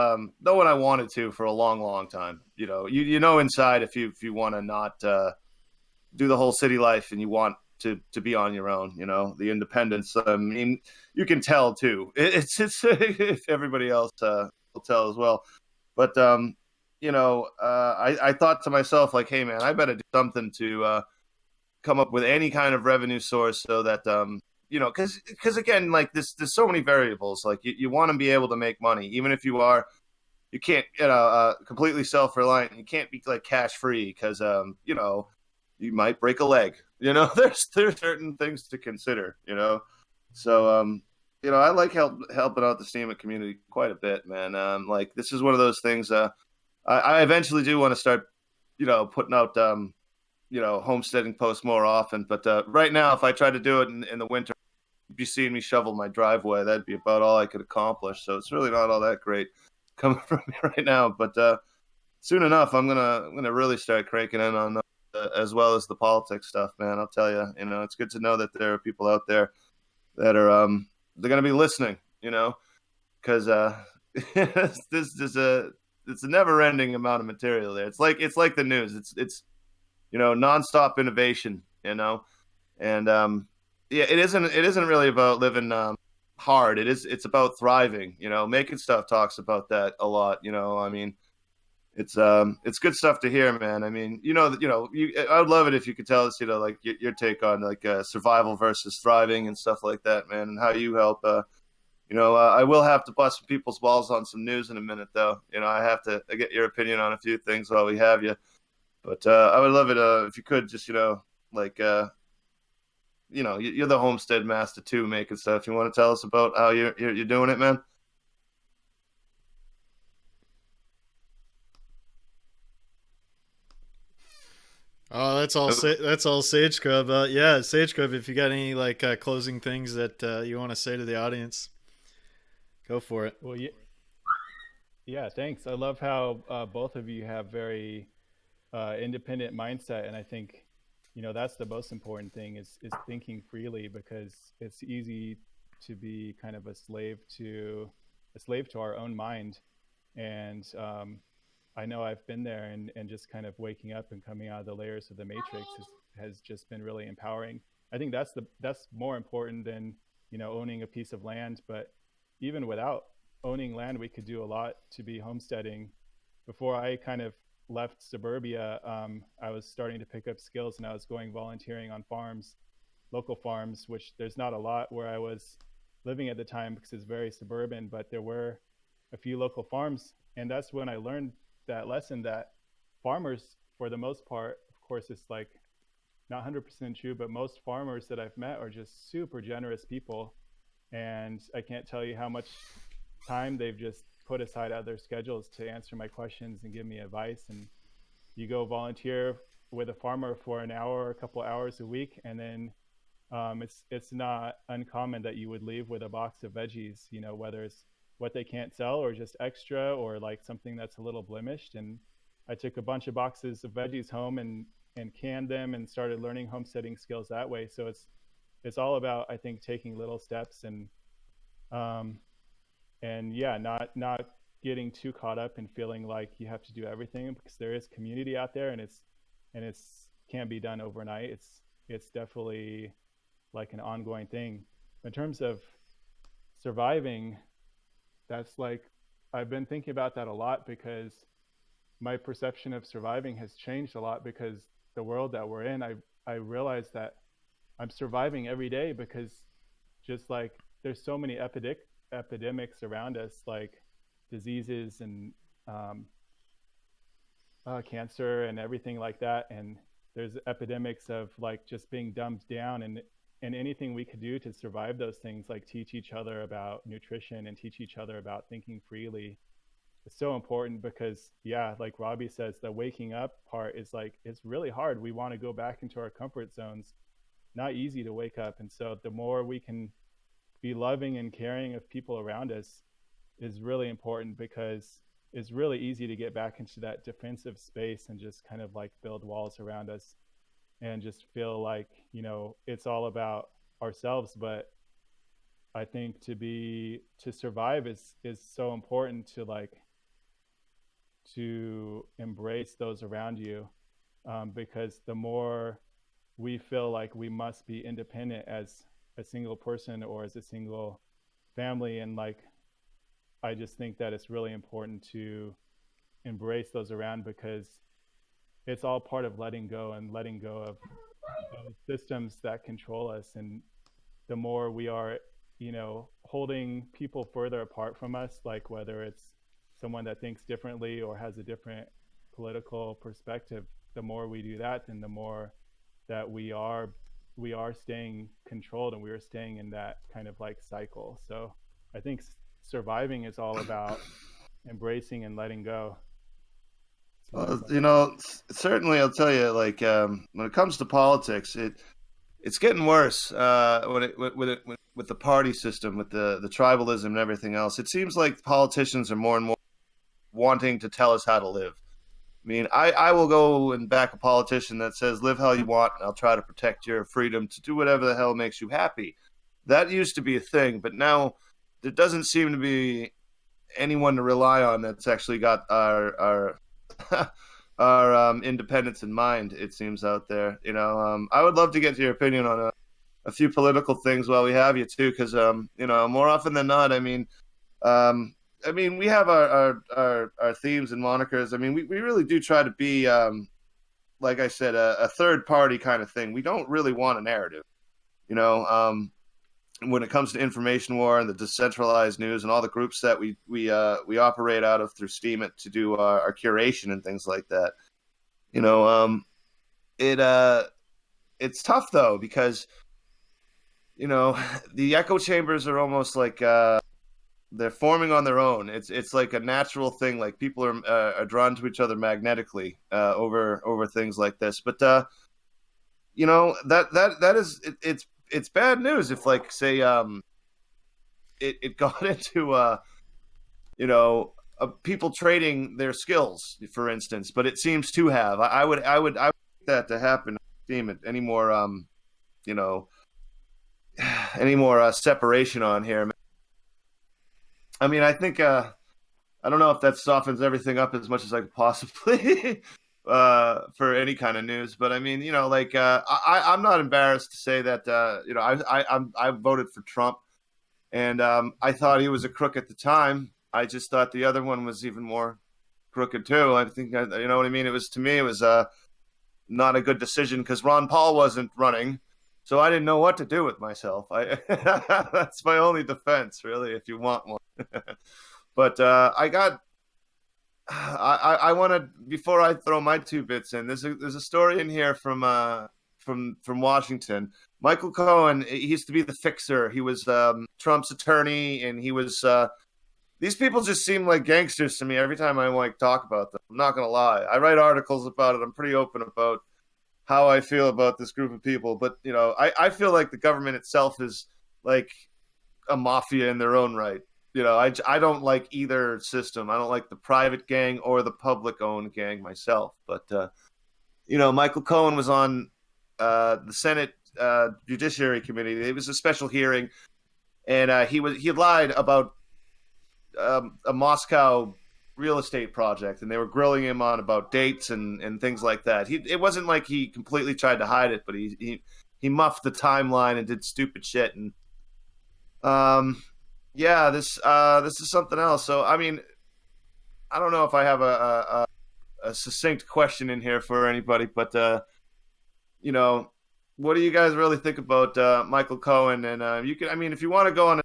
knowing I wanted to for a long, long time. You know inside if you want to not do the whole city life and you want to be on your own. The independence. I mean, you can tell too. It's if everybody else will tell as well. But I thought to myself like, hey man, I better do something to come up with any kind of revenue source so that because again, like there's so many variables. Like you want to be able to make money, even if you can't completely self reliant. You can't be like cash free because you might break a leg. There's certain things to consider. So I like helping out the STEAM community quite a bit, man. Like this is one of those things. I eventually do want to start, putting out, homesteading posts more often. But right now, if I try to do it in the winter, you'd be seeing me shovel my driveway. That'd be about all I could accomplish. So it's really not all that great coming from me right now. But soon enough, I'm gonna really start cranking in on as well as the politics stuff, man. I'll tell you, it's good to know that there are people out there that are they're gonna be listening, because this is a it's a never ending amount of material there. It's like the news. It's nonstop innovation, and yeah, it isn't really about living hard. It's about thriving. Making stuff talks about that a lot. I mean, it's good stuff to hear, man. I mean, I would love it if you could tell us, like your take on like survival versus thriving and stuff like that, man, and how you help. I will have to bust some people's balls on some news in a minute, though. I have to get your opinion on a few things while we have you. But I would love it if you could just, like, you're the homestead master too, making stuff. You want to tell us about how you're doing it, man? Oh, that's all Sage Scrub. Yeah, Sage Scrub. If you got any like closing things that you want to say to the audience, go for it. Well, yeah, yeah, thanks. I love how both of you have very independent mindset, and I think that's the most important thing is thinking freely, because it's easy to be kind of a slave to our own mind. And I know I've been there, and just kind of waking up and coming out of the layers of the matrix has just been really empowering. I think that's more important than owning a piece of land. But even without owning land, we could do a lot to be homesteading. Before I kind of left suburbia, I was starting to pick up skills, and I was going volunteering on farms, local farms, which there's not a lot where I was living at the time because it's very suburban, but there were a few local farms. And that's when I learned that lesson that farmers, for the most part, of course, it's like not 100% true, but most farmers that I've met are just super generous people. And I can't tell you how much time they've just put aside out of their schedules to answer my questions and give me advice. And you go volunteer with a farmer for an hour or a couple hours a week, and then it's not uncommon that you would leave with a box of veggies, whether it's what they can't sell or just extra, or like something that's a little blemished. And I took a bunch of boxes of veggies home, and canned them and started learning homesteading skills that way. So it's all about, I think, taking little steps um, and yeah, not getting too caught up in feeling like you have to do everything, because there is community out there, and it's can't be done overnight. It's definitely like an ongoing thing. In terms of surviving, that's like, I've been thinking about that a lot, because my perception of surviving has changed a lot, because the world that we're in, I realize that I'm surviving every day, because just like there's so many epidemics around us, like diseases and um, cancer and everything like that, and there's epidemics of like just being dumbed down, and anything we could do to survive those things, like teach each other about nutrition and teach each other about thinking freely, is so important. Because yeah, like Robbie says, the waking up part is like, it's really hard. We want to go back into our comfort zones, not easy to wake up. And so the more we can be loving and caring of people around us is really important, because it's really easy to get back into that defensive space and just kind of like build walls around us and just feel like, it's all about ourselves. But I think to survive is so important to like to embrace those around you, because the more we feel like we must be independent as a single person or as a single family, and like I just think that it's really important to embrace those around, because it's all part of letting go, and letting go of those systems that control us. And the more we are, holding people further apart from us, like whether it's someone that thinks differently or has a different political perspective, the more we do that, then the more that we are staying controlled, and we are staying in that kind of like cycle. So I think surviving is all about embracing and letting go. So that's Certainly, I'll tell you, like when it comes to politics, it's getting worse when with the party system, with the tribalism and everything else. It seems like politicians are more and more wanting to tell us how to live. I mean, I will go and back a politician that says, live how you want, and I'll try to protect your freedom to do whatever the hell makes you happy. That used to be a thing, but now there doesn't seem to be anyone to rely on that's actually got our our independence in mind. It seems out there. I would love to get your opinion on a few political things while we have you too, because more often than not, we have our themes and monikers. I mean, we really do try to be, like I said, a third party kind of thing. We don't really want a narrative, when it comes to information war and the decentralized news and all the groups that we operate out of through Steemit to do our curation and things like that. It's tough though, because the echo chambers are almost like they're forming on their own. It's like a natural thing. Like people are drawn to each other magnetically over things like this. But that is it's bad news if, like, say it got into people trading their skills, for instance. But it seems to have. I would like that to happen. Any more any more separation on here. I mean, I think I don't know if that softens everything up as much as I could possibly for any kind of news. But I mean, I'm not embarrassed to say that I voted for Trump, and I thought he was a crook at the time. I just thought the other one was even more crooked too. I think you know what I mean. To me, it was not a good decision, because Ron Paul wasn't running. So I didn't know what to do with myself. That's my only defense, really, if you want one. But I want to, before I throw my two bits in, there's a story in here from Washington. Michael Cohen, he used to be the fixer. He was Trump's attorney, and he was. These people just seem like gangsters to me every time I talk about them. I'm not gonna lie. I write articles about it. I'm pretty open about how I feel about this group of people. But, I feel like the government itself is like a mafia in their own right. I don't like either system. I don't like the private gang or the public-owned gang myself. But Michael Cohen was on the Senate Judiciary Committee. It was a special hearing, and he lied about a Moscow real estate project, and they were grilling him on about dates and things like that. It wasn't like he completely tried to hide it, but he muffed the timeline and did stupid shit. And yeah, this is something else. So I mean, I don't know if I have a succinct question in here for anybody, but you know, what do you guys really think about Michael Cohen? And you can, I mean, if you want to go on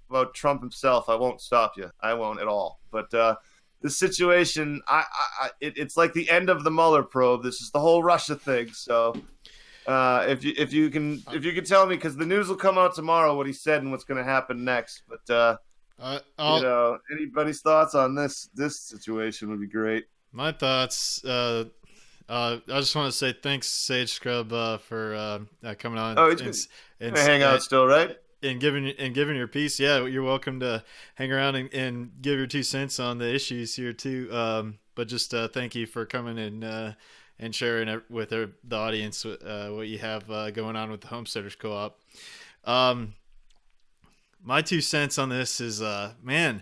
about Trump himself, I won't stop you. I won't at all. But this situation, it's like the end of the Mueller probe. This is the whole Russia thing. So if you can tell me, because the news will come out tomorrow, what he said and what's going to happen next. But anybody's thoughts on this situation would be great. my thoughts. I just want to say thanks, Sage Scrub, for coming on Oh, he's and, gonna hang out still, right? and giving your piece. Yeah, you're welcome to hang around and give your 2 cents on the issues here too. But just thank you for coming and sharing it with the audience what you have going on with the Homesteaders Co-op. My 2 cents on this is, man,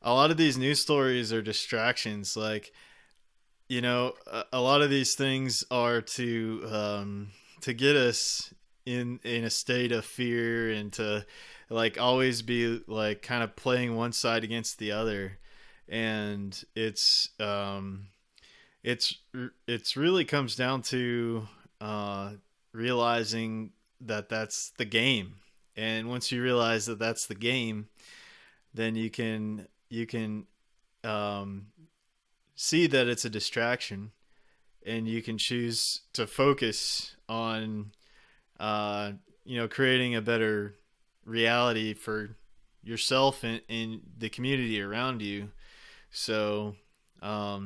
a lot of these news stories are distractions. Like, a lot of these things are to get us in a state of fear and to like always be like kind of playing one side against the other. And it's really comes down to realizing that that's the game. And once you realize that that's the game, then you can see that it's a distraction, and you can choose to focus on creating a better reality for yourself and the community around you. So a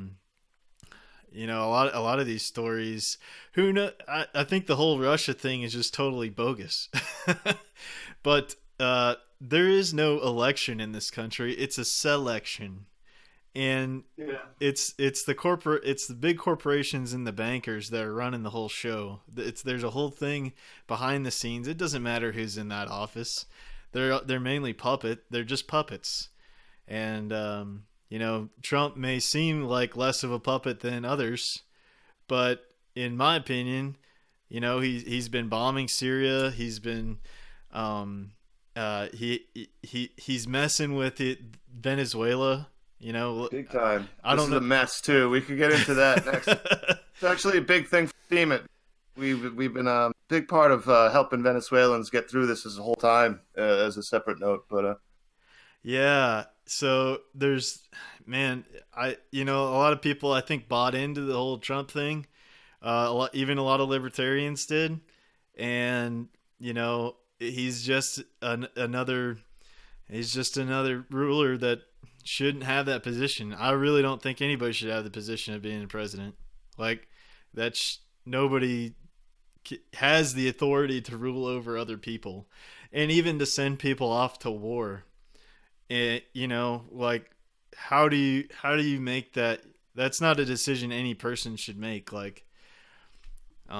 lot of these stories, who know, I think the whole Russia thing is just totally bogus. But there is no election in this country, it's a selection. And Yeah. it's the big corporations and the bankers that are running the whole show. There's a whole thing behind the scenes. It doesn't matter who's in that office. They're mainly they're just puppets. And Trump may seem like less of a puppet than others, but in my opinion, he's been bombing Syria. He's been he's messing with Venezuela. Big time. I This don't is know. a mess too. We could get into that next. It's actually a big thing for Steam. We've been a big part of helping Venezuelans get through this as a whole time as a separate note. But Yeah. So man, a lot of people I think bought into the whole Trump thing. Even a lot of libertarians did, and he's just another. He's just another ruler that shouldn't have that position. I really don't think anybody should have the position of being the president. Like nobody has the authority to rule over other people, and even to send people off to war. And like how do you make that? That's not a decision any person should make. Like, that's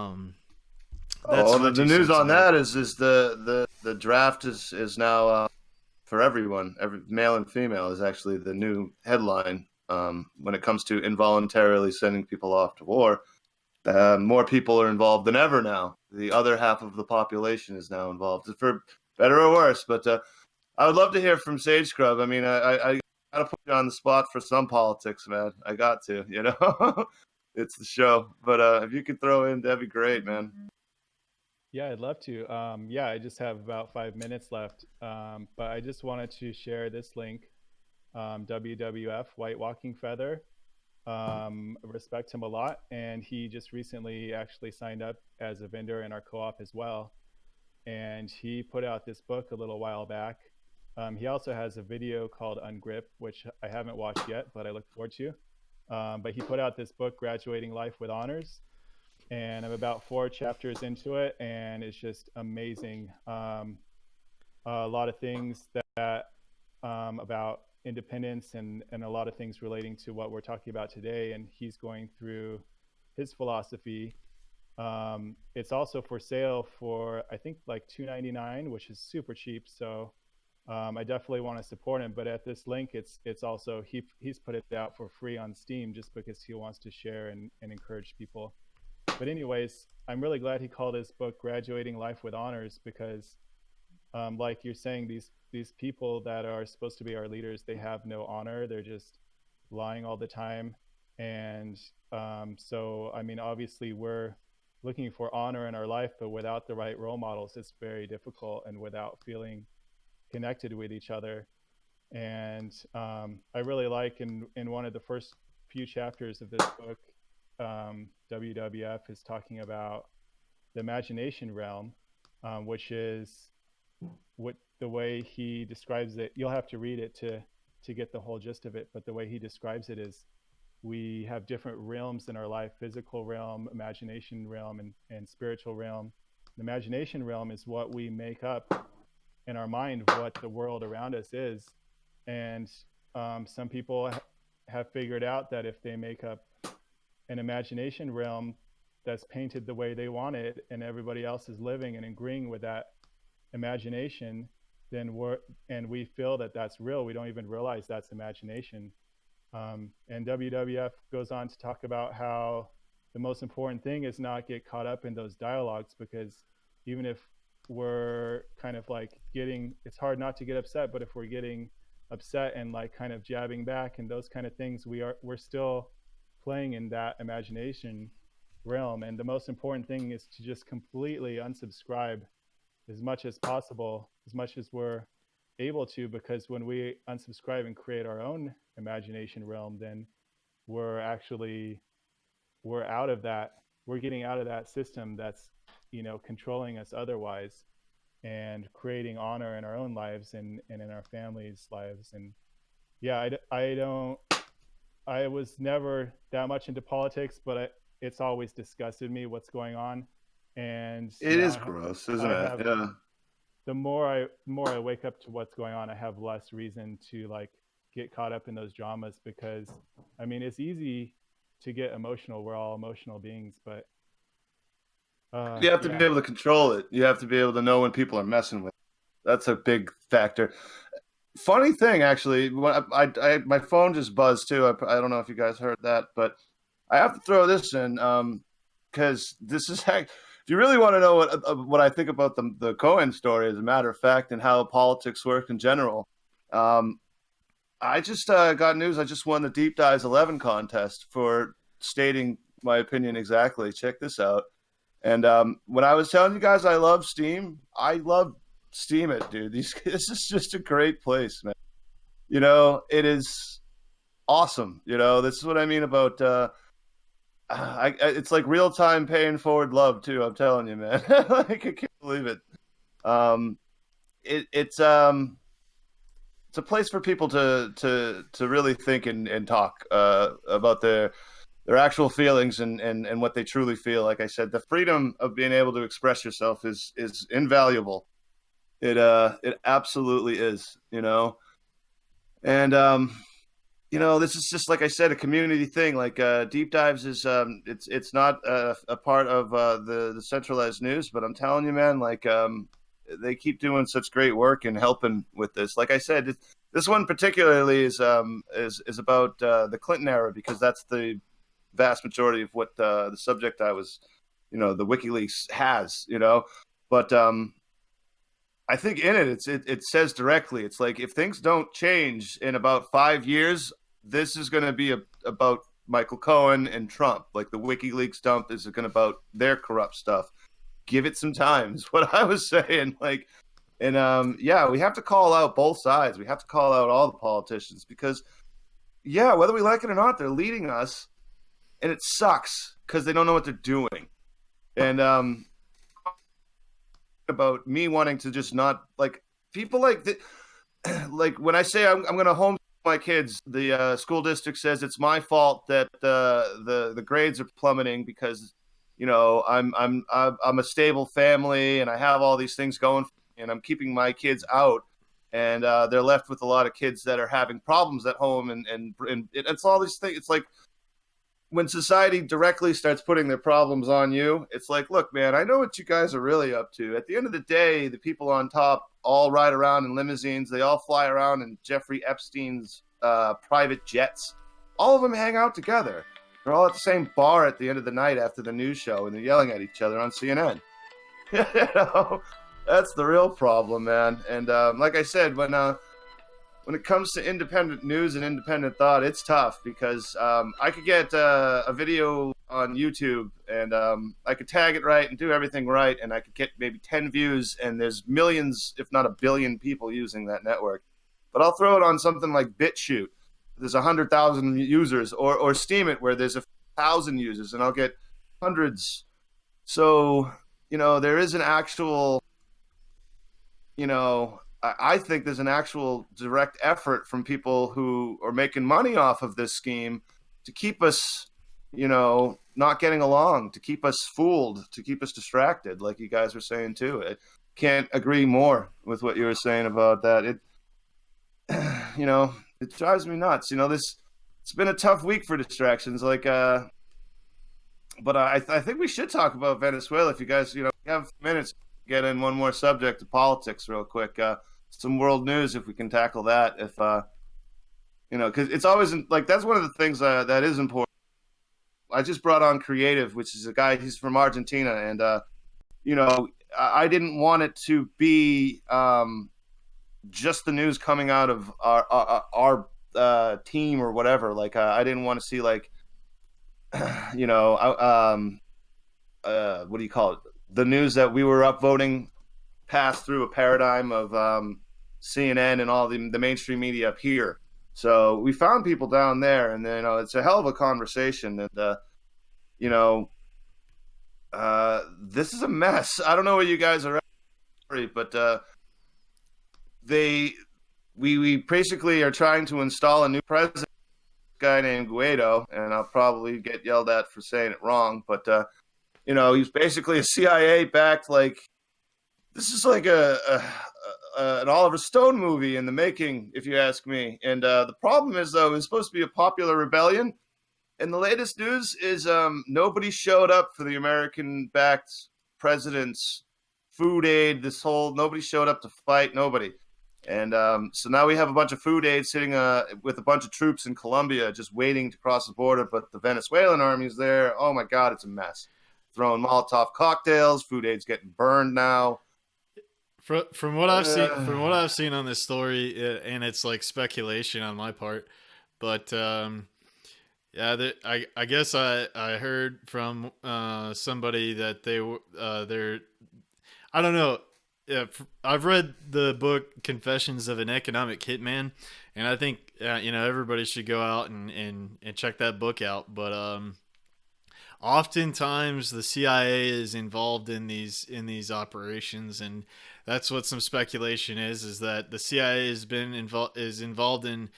oh, my the two news cents on on it. that is the draft is now for everyone, every male and female is actually the new headline when it comes to involuntarily sending people off to war. More people are involved than ever now. The other half of the population is now involved, for better or worse. But I would love to hear from Sage Scrub. I mean, I got to put you on the spot for some politics, man. I got to, it's the show. But if you could throw in, that'd be great, man. Yeah, I'd love to. Yeah, I just have about 5 minutes left, but I just wanted to share this link, WWF White Walking Feather. Respect him a lot, and he just recently actually signed up as a vendor in our co-op as well. And he put out this book a little while back. He also has a video called Ungrip, which I haven't watched yet, but I look forward to. But he put out this book, Graduating Life with Honors, and I'm about 4 chapters into it, and it's just amazing. A lot of things that about independence and a lot of things relating to what we're talking about today. And he's going through his philosophy. It's also for sale for I think like $2.99, which is super cheap. So I definitely want to support him. But at this link, it's also he's put it out for free on Steam just because he wants to share and encourage people. But anyways, I'm really glad he called his book "Graduating Life with Honors" because, like you're saying, these people that are supposed to be our leaders, they have no honor. They're just lying all the time, and so I mean, obviously, we're looking for honor in our life, but without the right role models, it's very difficult, and without feeling connected with each other. And I really like in one of the first few chapters of this book, WWF is talking about the imagination realm, which is what the way he describes it. You'll have to read it to get the whole gist of it. But the way he describes it is we have different realms in our life: physical realm, imagination realm, and spiritual realm. The imagination realm is what we make up in our mind what the world around us is. And some people have figured out that if they make up an imagination realm that's painted the way they want it, and everybody else is living and agreeing with that imagination, then we feel that that's real. We don't even realize that's imagination. And WWF goes on to talk about how the most important thing is not get caught up in those dialogues, because even if we're kind of like it's hard not to get upset, but if we're getting upset and like kind of jabbing back and those kind of things, we're still playing in that imagination realm. And the most important thing is to just completely unsubscribe as much as possible, as much as we're able to, because when we unsubscribe and create our own imagination realm, then we're out of that. We're getting out of that system that's, controlling us otherwise, and creating honor in our own lives and in our families' lives. And yeah, I was never that much into politics, but it's always disgusted me what's going on. And It now is gross, isn't I it? have Yeah. the more I wake up to what's going on, I have less reason to like get caught up in those dramas, because I mean, it's easy to get emotional. We're all emotional beings, but You have to be yeah. able to control it. You have to be able to know when people are messing with it. That's a big factor. Funny thing, actually, when my phone just buzzed too. I don't know if you guys heard that, but I have to throw this in because this is if you really want to know what I think about the Cohen story, as a matter of fact, and how politics work in general. I just got news. I just won the Deep Dives 11 contest for stating my opinion exactly. Check this out. And when I was telling you guys I love Steam, I love Steam it, dude. This is just a great place, man. It is awesome. This is what I mean about it's like real time paying forward love too. I'm telling you, man. Like, I can't believe it. Um, it's a place for people to really think and talk about their actual feelings and what they truly feel. Like I said, the freedom of being able to express yourself is invaluable. It absolutely is, and this is just, like I said, a community thing. Like Deep Dives is it's not a part of the Decentralized news, but I'm telling you, man, like they keep doing such great work and helping with this. Like I said, this one particularly is about the Clinton era, because that's the vast majority of what the subject I was, the WikiLeaks has, but I think in it says directly, it's like, if things don't change in about 5 years, this is going to be about Michael Cohen and Trump. Like, the WikiLeaks dump is going to about their corrupt stuff. Give it some time is what I was saying. Like, and yeah, we have to call out both sides. We have to call out all the politicians, because yeah, whether we like it or not, they're leading us, and it sucks because they don't know what they're doing. And about me wanting to just not, like, people like like when I say I'm going to homeschool my kids, the school district says it's my fault that the grades are plummeting because I'm a stable family and I have all these things going for me, and I'm keeping my kids out, and they're left with a lot of kids that are having problems at home, and it's all these things. It's like, when society directly starts putting their problems on you, it's like, look, man, I know what you guys are really up to. At the end of the day, the people on top all ride around in limousines. They all fly around in Jeffrey Epstein's private jets. All of them hang out together. They're all at the same bar at the end of the night after the news show, and they're yelling at each other on CNN. You know, that's the real problem, man. And like I said, when it comes to independent news and independent thought, it's tough because I could get a video on YouTube and I could tag it right and do everything right, and I could get maybe 10 views, and there's millions, if not a billion people using that network. But I'll throw it on something like BitChute. There's 100,000 users, or Steam It, where there's 1,000 users, and I'll get hundreds. So, there is an actual, I think there's an actual direct effort from people who are making money off of this scheme to keep us, not getting along, to keep us fooled, to keep us distracted, like you guys were saying too. I can't agree more with what you were saying about that. It, it drives me nuts. It's been a tough week for distractions. But I think we should talk about Venezuela. If you guys, have minutes, get in one more subject of politics real quick. Some world news, if we can tackle that. If because it's always that's one of the things that is important. I just brought on Creative, which is a guy. He's from Argentina, and I didn't want it to be just the news coming out of our team or whatever. I didn't want to see what do you call it? The news that we were upvoting passed through a paradigm of CNN and all the mainstream media up here. So we found people down there, and then it's a hell of a conversation. And this is a mess. I don't know what you guys are, but we basically are trying to install a new president, a guy named Guaido, and I'll probably get yelled at for saying it wrong, but he's basically a CIA-backed, this is like an Oliver Stone movie in the making, if you ask me. And the problem is, though, it's supposed to be a popular rebellion. And the latest news is nobody showed up for the American-backed president's food aid. Nobody showed up to fight. Nobody. And so now we have a bunch of food aid sitting with a bunch of troops in Colombia just waiting to cross the border. But the Venezuelan army's there. Oh, my God, it's a mess. Throwing Molotov cocktails. Food aid's getting burned now. From what I've seen on this story, and it's like speculation on my part, but I guess I heard from somebody that they're I don't know. Yeah, I've read the book Confessions of an Economic Hitman, and I think everybody should go out and check that book out. But oftentimes the CIA is involved in these operations, and that's what some speculation is that the CIA is involved in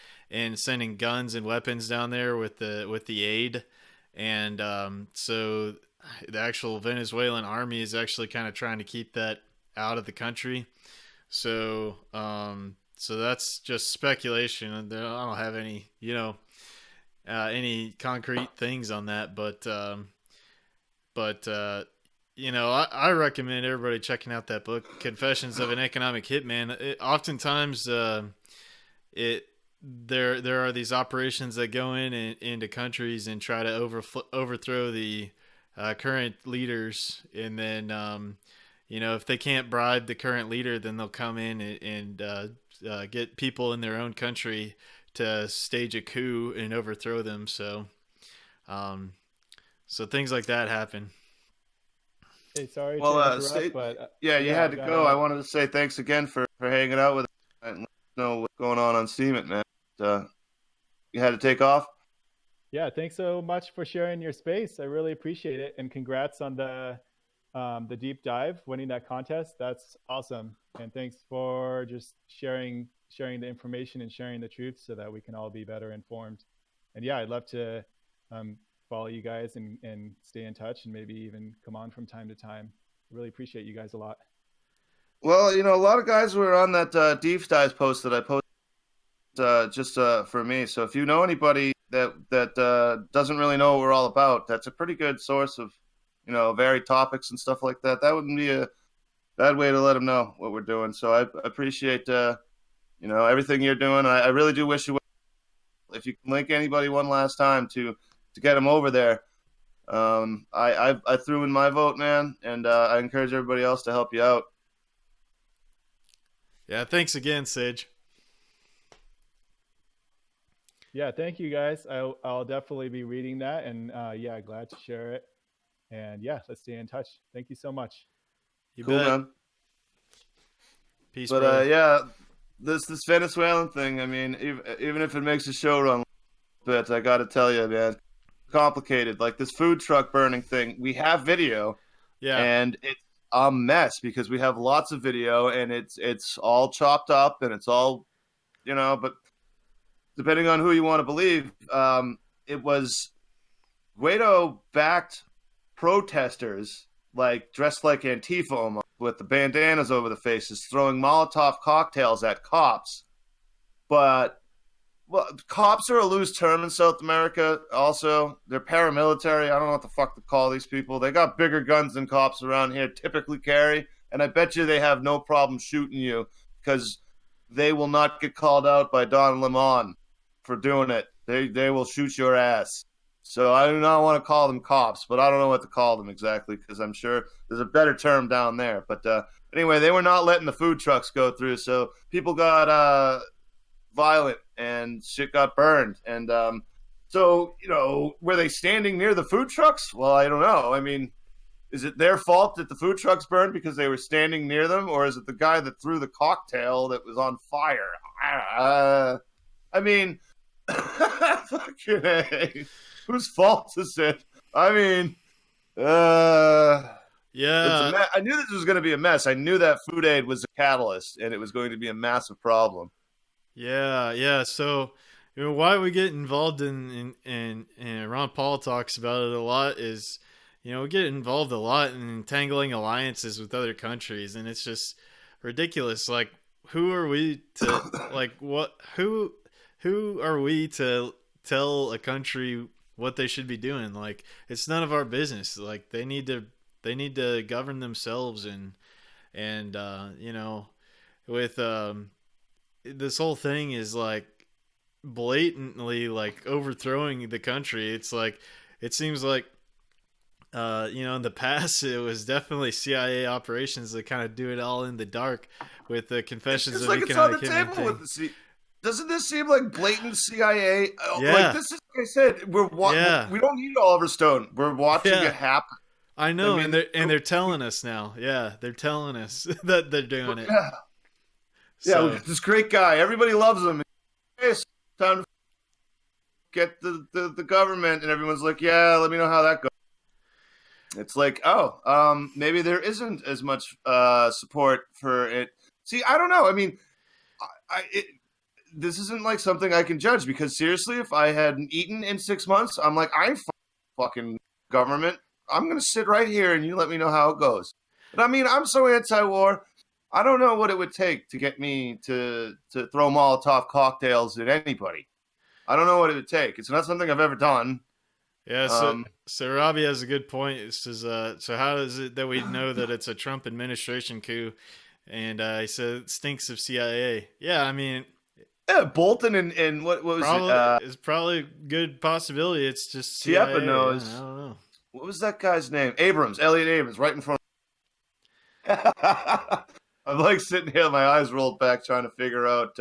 sending guns and weapons down there with the aid, and so the actual Venezuelan army is actually kind of trying to keep that out of the country. So so that's just speculation. I don't have any any concrete things on that, but I recommend everybody checking out that book, Confessions of an Economic Hitman. Oftentimes, there are these operations that go into countries and try to overthrow the current leaders, and then if they can't bribe the current leader, then they'll come in and get people in their own country to stage a coup and overthrow them. So things like that happen. Hey, sorry Well, to interrupt, but you had to go. I wanted to say thanks again for hanging out with us and let us know what's going on Steam It, man. You had to take off. Yeah, thanks so much for sharing your space. I really appreciate it, and congrats on the deep dive, winning that contest. That's awesome, and thanks for just sharing the information and sharing the truth so that we can all be better informed. And yeah, I'd love to follow you guys and stay in touch, and maybe even come on from time to time. I really appreciate you guys a lot. Well, a lot of guys were on that deep dive post that I posted just for me. So if you know anybody that doesn't really know what we're all about, that's a pretty good source of, varied topics and stuff like that. That wouldn't be a bad way to let them know what we're doing. So I appreciate everything you're doing. I really do wish you would. If you can link anybody one last time to get them over there. I threw in my vote, man, and I encourage everybody else to help you out. Yeah, thanks again, Sage. Yeah, thank you guys. I'll definitely be reading that, and yeah, glad to share it. And yeah, let's stay in touch. Thank you so much. You Cool, bet. man. Peace, But brother. yeah, this Venezuelan thing. I mean, even if it makes the show run a bit, I got to tell you, man, complicated. Like this food truck burning thing, we have video, Yeah. and it's a mess because we have lots of video, and it's all chopped up, and it's all, but depending on who you want to believe, it was Guaido-backed protesters, like dressed like Antifa almost, with the bandanas over the faces, throwing Molotov cocktails at cops. But cops are a loose term in South America. Also, they're paramilitary. I don't know what the fuck to call these people. They got bigger guns than cops around here typically carry, and I bet you they have no problem shooting you because they will not get called out by Don Lemon for doing it. They will shoot your ass. So I do not want to call them cops, but I don't know what to call them exactly because I'm sure there's a better term down there. But anyway, they were not letting the food trucks go through, so people got violent and shit got burned. And so, were they standing near the food trucks? Well, I don't know. I mean, is it their fault that the food trucks burned because they were standing near them, or is it the guy that threw the cocktail that was on fire? I mean, fucking A. Whose fault is it? I mean, it's a Yeah. mess. I knew this was going to be a mess. I knew that food aid was a catalyst, and it was going to be a massive problem. Yeah. Yeah. So, why we get involved in Ron Paul talks about it a lot is, we get involved a lot in entangling alliances with other countries, and it's just ridiculous. Like, who are we to like what? Who are we to tell a country what they should be doing? Like, it's none of our business. Like, they need to govern themselves, and with this whole thing is like blatantly like overthrowing the country. It's like it seems like in the past it was definitely CIA operations that kind of do it all in the dark with the confessions It's of like it's on economic the hitmen table with thing. the Doesn't this seem like blatant CIA? Like Yeah, this is, like I said, yeah, we don't need Oliver Stone. We're watching yeah. it happen. I I know, and mean, they're telling us now. Yeah, they're telling us that they're doing it. yeah, yeah. We So got this great guy. Everybody loves him. It's time to get the government, and everyone's like, yeah, let me know how that goes. It's like, maybe there isn't as much support for it. See, I don't know. I mean, this isn't like something I can judge because seriously, if I hadn't eaten in 6 months, I'm like, I'm fucking government. I'm gonna sit right here and you let me know how it goes. But I mean, I'm so anti-war. I don't know what it would take to get me to throw Molotov cocktails at anybody. I don't know what it would take. It's not something I've ever done. yeah, Um, so Robbie has a good point. It says, so how is it that we know that it's a Trump administration coup? And he said it stinks of CIA. Yeah, I mean, yeah, Bolton and what was it? probably a good possibility. It's just Tiepa CIA. Yeah, knows. I don't know. What was that guy's name? Elliot Abrams, right in front. I'm like sitting here, my eyes rolled back, trying to figure out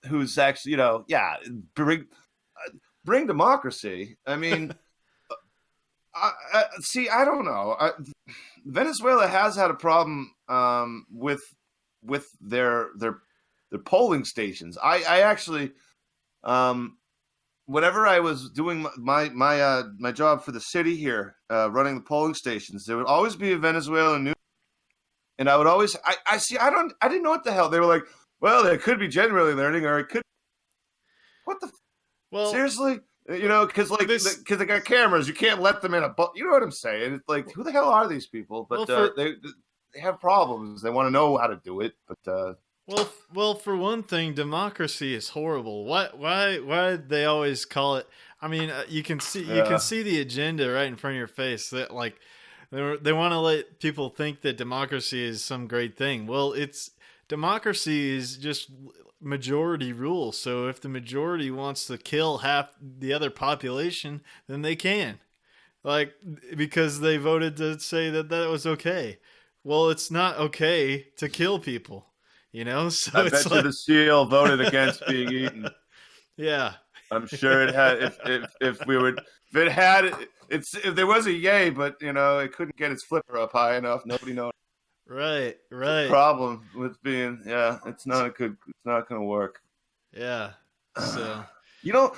who's actually, bring democracy. I mean, see, I don't know. Venezuela has had a problem with their polling stations. I actually, whenever I was doing my job for the city here, running the polling stations, there would always be a Venezuelan news, and I would always I see I didn't know what the hell they were like. Well, they could be generally learning, or it could. What the Well, seriously? Because this because they got cameras, you can't let them in a. You know what I'm saying? It's like, who the hell are these people? But well for they have problems. They want to know how to do it, but Well, for one thing, democracy is horrible. Why they always call it? I mean, you can Yeah. see the agenda right in front of your face. That like they want to let people think that democracy is some great thing. Well, it's democracy is just majority rule. So if the majority wants to kill half the other population, then they can. Like because they voted to say that that was okay. Well, it's not okay to kill people, you know. I So it's bet you like, the seal voted against being eaten. yeah, I'm sure it had. If we would, if it had, it's if there was a yay, but it couldn't get its flipper up high enough. Nobody knows. right, It's a right, problem with being. Yeah, it's not a good. It's not going to work. yeah. So you know,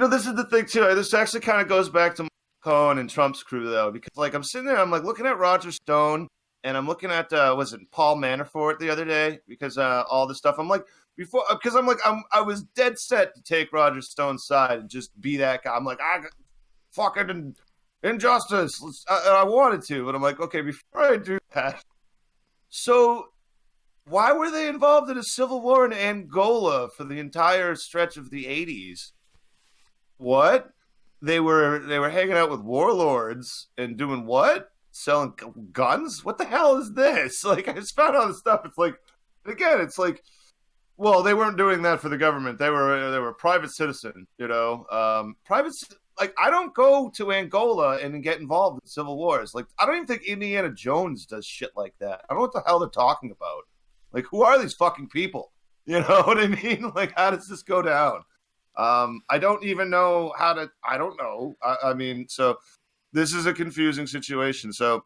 this is the thing too. This actually kind of goes back to Cohen and Trump's crew though, because like I'm sitting there, I'm like looking at Roger Stone, and I'm looking at was it Paul Manafort the other day because all this stuff. I'm like before because I'm like I was dead set to take Roger Stone's side and just be that guy. I'm like I fucking injustice. I wanted to, but I'm like okay before I do that. So why were they involved in a civil war in Angola for the entire stretch of the 80s? What? They were hanging out with warlords and doing what? Selling guns? What the hell is this? Like I just found all this stuff. It's like again, it's like well, they weren't doing that for the government. They were a private citizen, private like I don't go to Angola and get involved in civil wars. Like I don't even think Indiana Jones does shit like that. I don't know what the hell they're talking about. Like who are these fucking people? You know what I mean? Like how does this go down? I don't even know how to. I don't know. I mean, so this is a confusing situation. So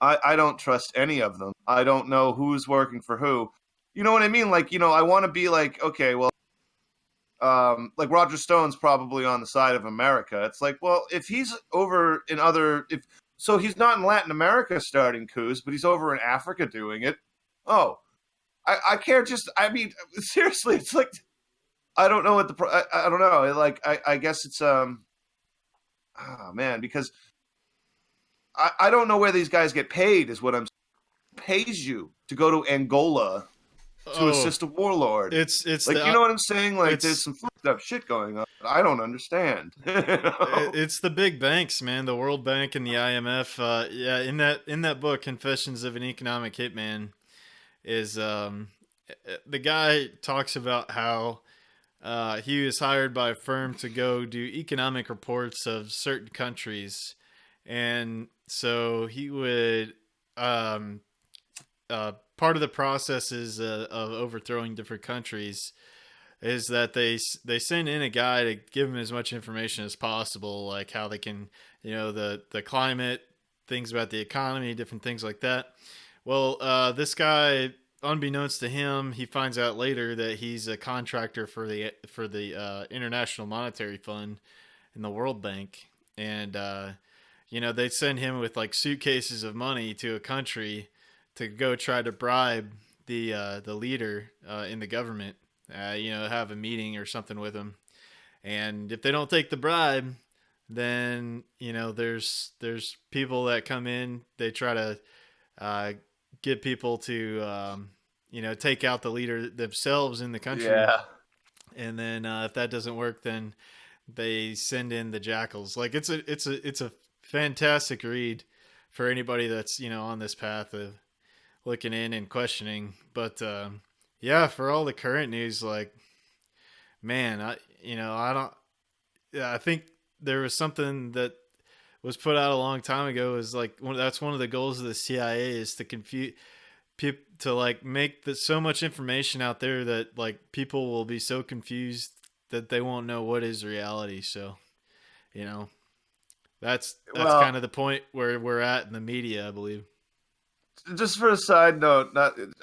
I don't trust any of them. I don't know who's working for who. You know what I mean? Like, I want to be like, okay, well, like Roger Stone's probably on the side of America. It's like, well, if he's over in so he's not in Latin America starting coups, but he's over in Africa doing it. Oh, I can't just. I mean, seriously, it's like. I don't know what I don't know. Like I guess it's oh man, because I don't know where these guys get paid is what I'm pays you to go to Angola to oh, assist a warlord. it's Like you the know what I'm saying? Like there's it's some fucked up shit going on. I don't understand. it's the big banks, man. The World Bank and the IMF. Yeah, in that book, Confessions of an Economic Hitman, is the guy talks about how he was hired by a firm to go do economic reports of certain countries, and so he would. Part of the processes of overthrowing different countries is that they send in a guy to give them as much information as possible, like how they can, the climate, things about the economy, different things like that. Well, this guy, unbeknownst to him, he finds out later that he's a contractor for the International Monetary Fund and the World Bank, and they send him with like suitcases of money to a country to go try to bribe the leader in the government. Have a meeting or something with him, and if they don't take the bribe, then there's people that come in. They try to get people to take out the leader themselves in the country, Yeah. and then if that doesn't work, then they send in the jackals. Like it's a fantastic read for anybody that's on this path of looking in and questioning. But yeah, for all the current news, like man, I don't. I think there was something that was put out a long time ago. Is like that's one of the goals of the CIA is to confuse people, to like make so much information out there that like people will be so confused that they won't know what is reality. So you know that's Well, kind of the point where we're at in the media, I believe. just for a side note,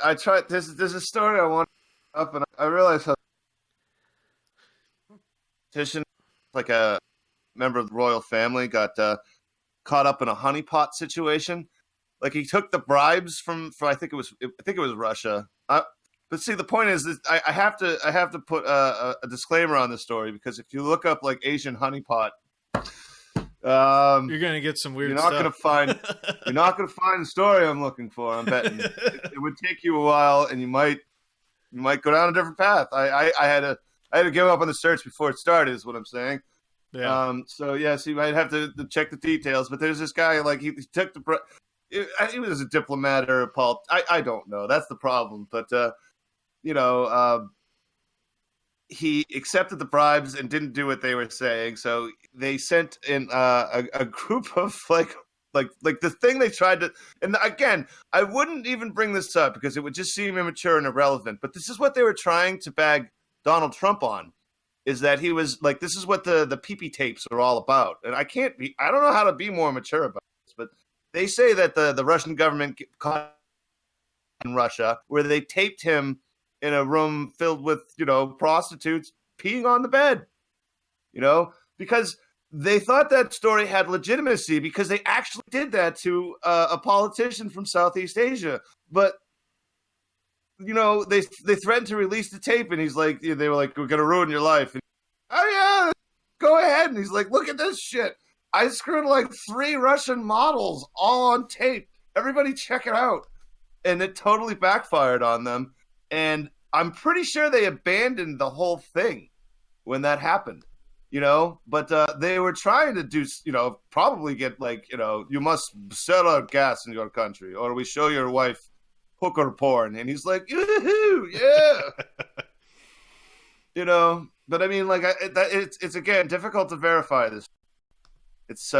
I tried. There's a story I want up, and I realized how petition like a member of the royal family got caught up in a honeypot situation. Like he took the bribes from I think it was Russia. But see, the point is, I have to put a disclaimer on this story because if you look up like Asian honeypot, Um, You're gonna get some you're weird not gonna stuff. find you're not gonna find the story I'm looking for. I'm betting it would take you a while, and you might go down a different path. I had to give up on the search before it started. Is what I'm saying. Yeah. So yes, you might have to check the details. But there's this guy like he took the. He was a diplomat or a I don't know. That's the problem. But you know, he accepted the bribes and didn't do what they were saying. So they sent in a group of like the thing they tried to. And again, I wouldn't even bring this up because it would just seem immature and irrelevant. But this is what they were trying to bag Donald Trump on. Is that he was like, this is what the PP tapes are all about. And I don't know how to be more mature about this, but they say that the Russian government caught in Russia where they taped him in a room filled with, prostitutes peeing on the bed, because they thought that story had legitimacy because they actually did that to a politician from Southeast Asia. But they threatened to release the tape, and he's like, they were like, we're gonna ruin your life. And, oh yeah, go ahead. And he's like, look at this shit. I screwed like 3 Russian models all on tape. Everybody check it out. And it totally backfired on them. And I'm pretty sure they abandoned the whole thing when that happened, but they were trying to do, probably get like, you must sell out gas in your country or we show your wife hooker porn. And he's like, yoo-hoo, yeah. But I mean, like, it's again difficult to verify this. It's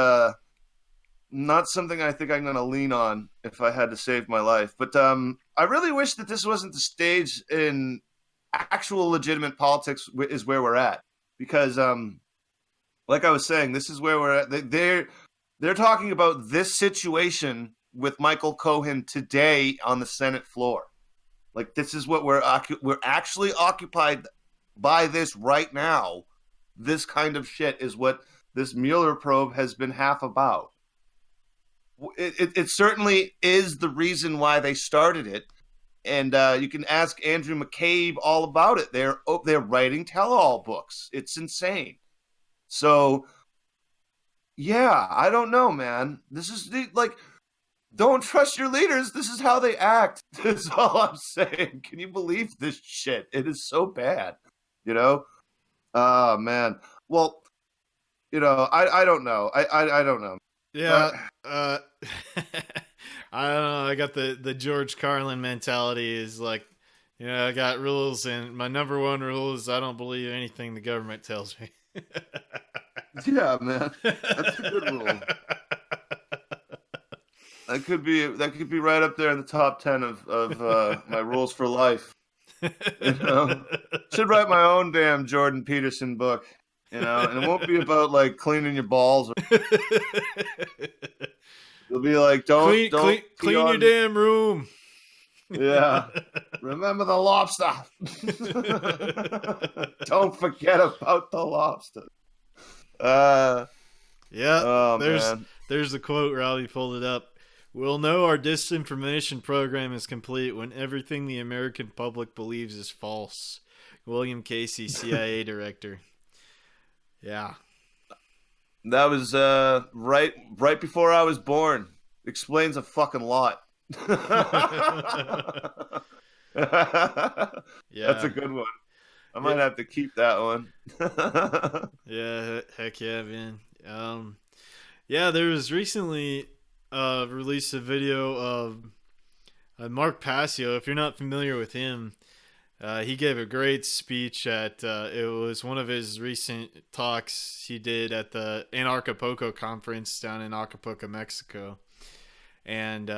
not something I think I'm going to lean on if I had to save my life. But I really wish that this wasn't the stage in actual legitimate politics is where we're at. Because, like I was saying, this is where we're at. They're talking about this situation with Michael Cohen today on the Senate floor. Like, this is what we're actually occupied by this right now. This kind of shit is what this Mueller probe has been half about. It certainly is the reason why they started it, and you can ask Andrew McCabe all about it. They're writing tell-all books. It's insane. So, yeah, I don't know, man. This is like, don't trust your leaders. This is how they act. That's all I'm saying. Can you believe this shit? It is so bad, Oh man. Well, I don't know. I don't know. Yeah, I don't know. I got the George Carlin mentality is like, I got rules, and my number one rule is I don't believe anything the government tells me. Yeah, man, that's a good rule. That could be right up there in the top 10 of my rules for life. Should write my own damn Jordan Peterson book. And it won't be about like cleaning your balls. It'll be like, don't clean your damn room. Yeah. Remember the lobster. Don't forget about the lobster. Yeah. Oh, man. There's the quote. Rowdy pulled it up. We'll know our disinformation program is complete when everything the American public believes is false. William Casey, CIA director. Yeah. That was right before I was born. Explains a fucking lot. Yeah. That's a good one. I might have to keep that one. Yeah, heck yeah, man. Yeah, there was recently released a video of Mark Passio. If you're not familiar with him, he gave a great speech at it was one of his recent talks he did at the Anarchapulco conference down in Acapulco, Mexico. And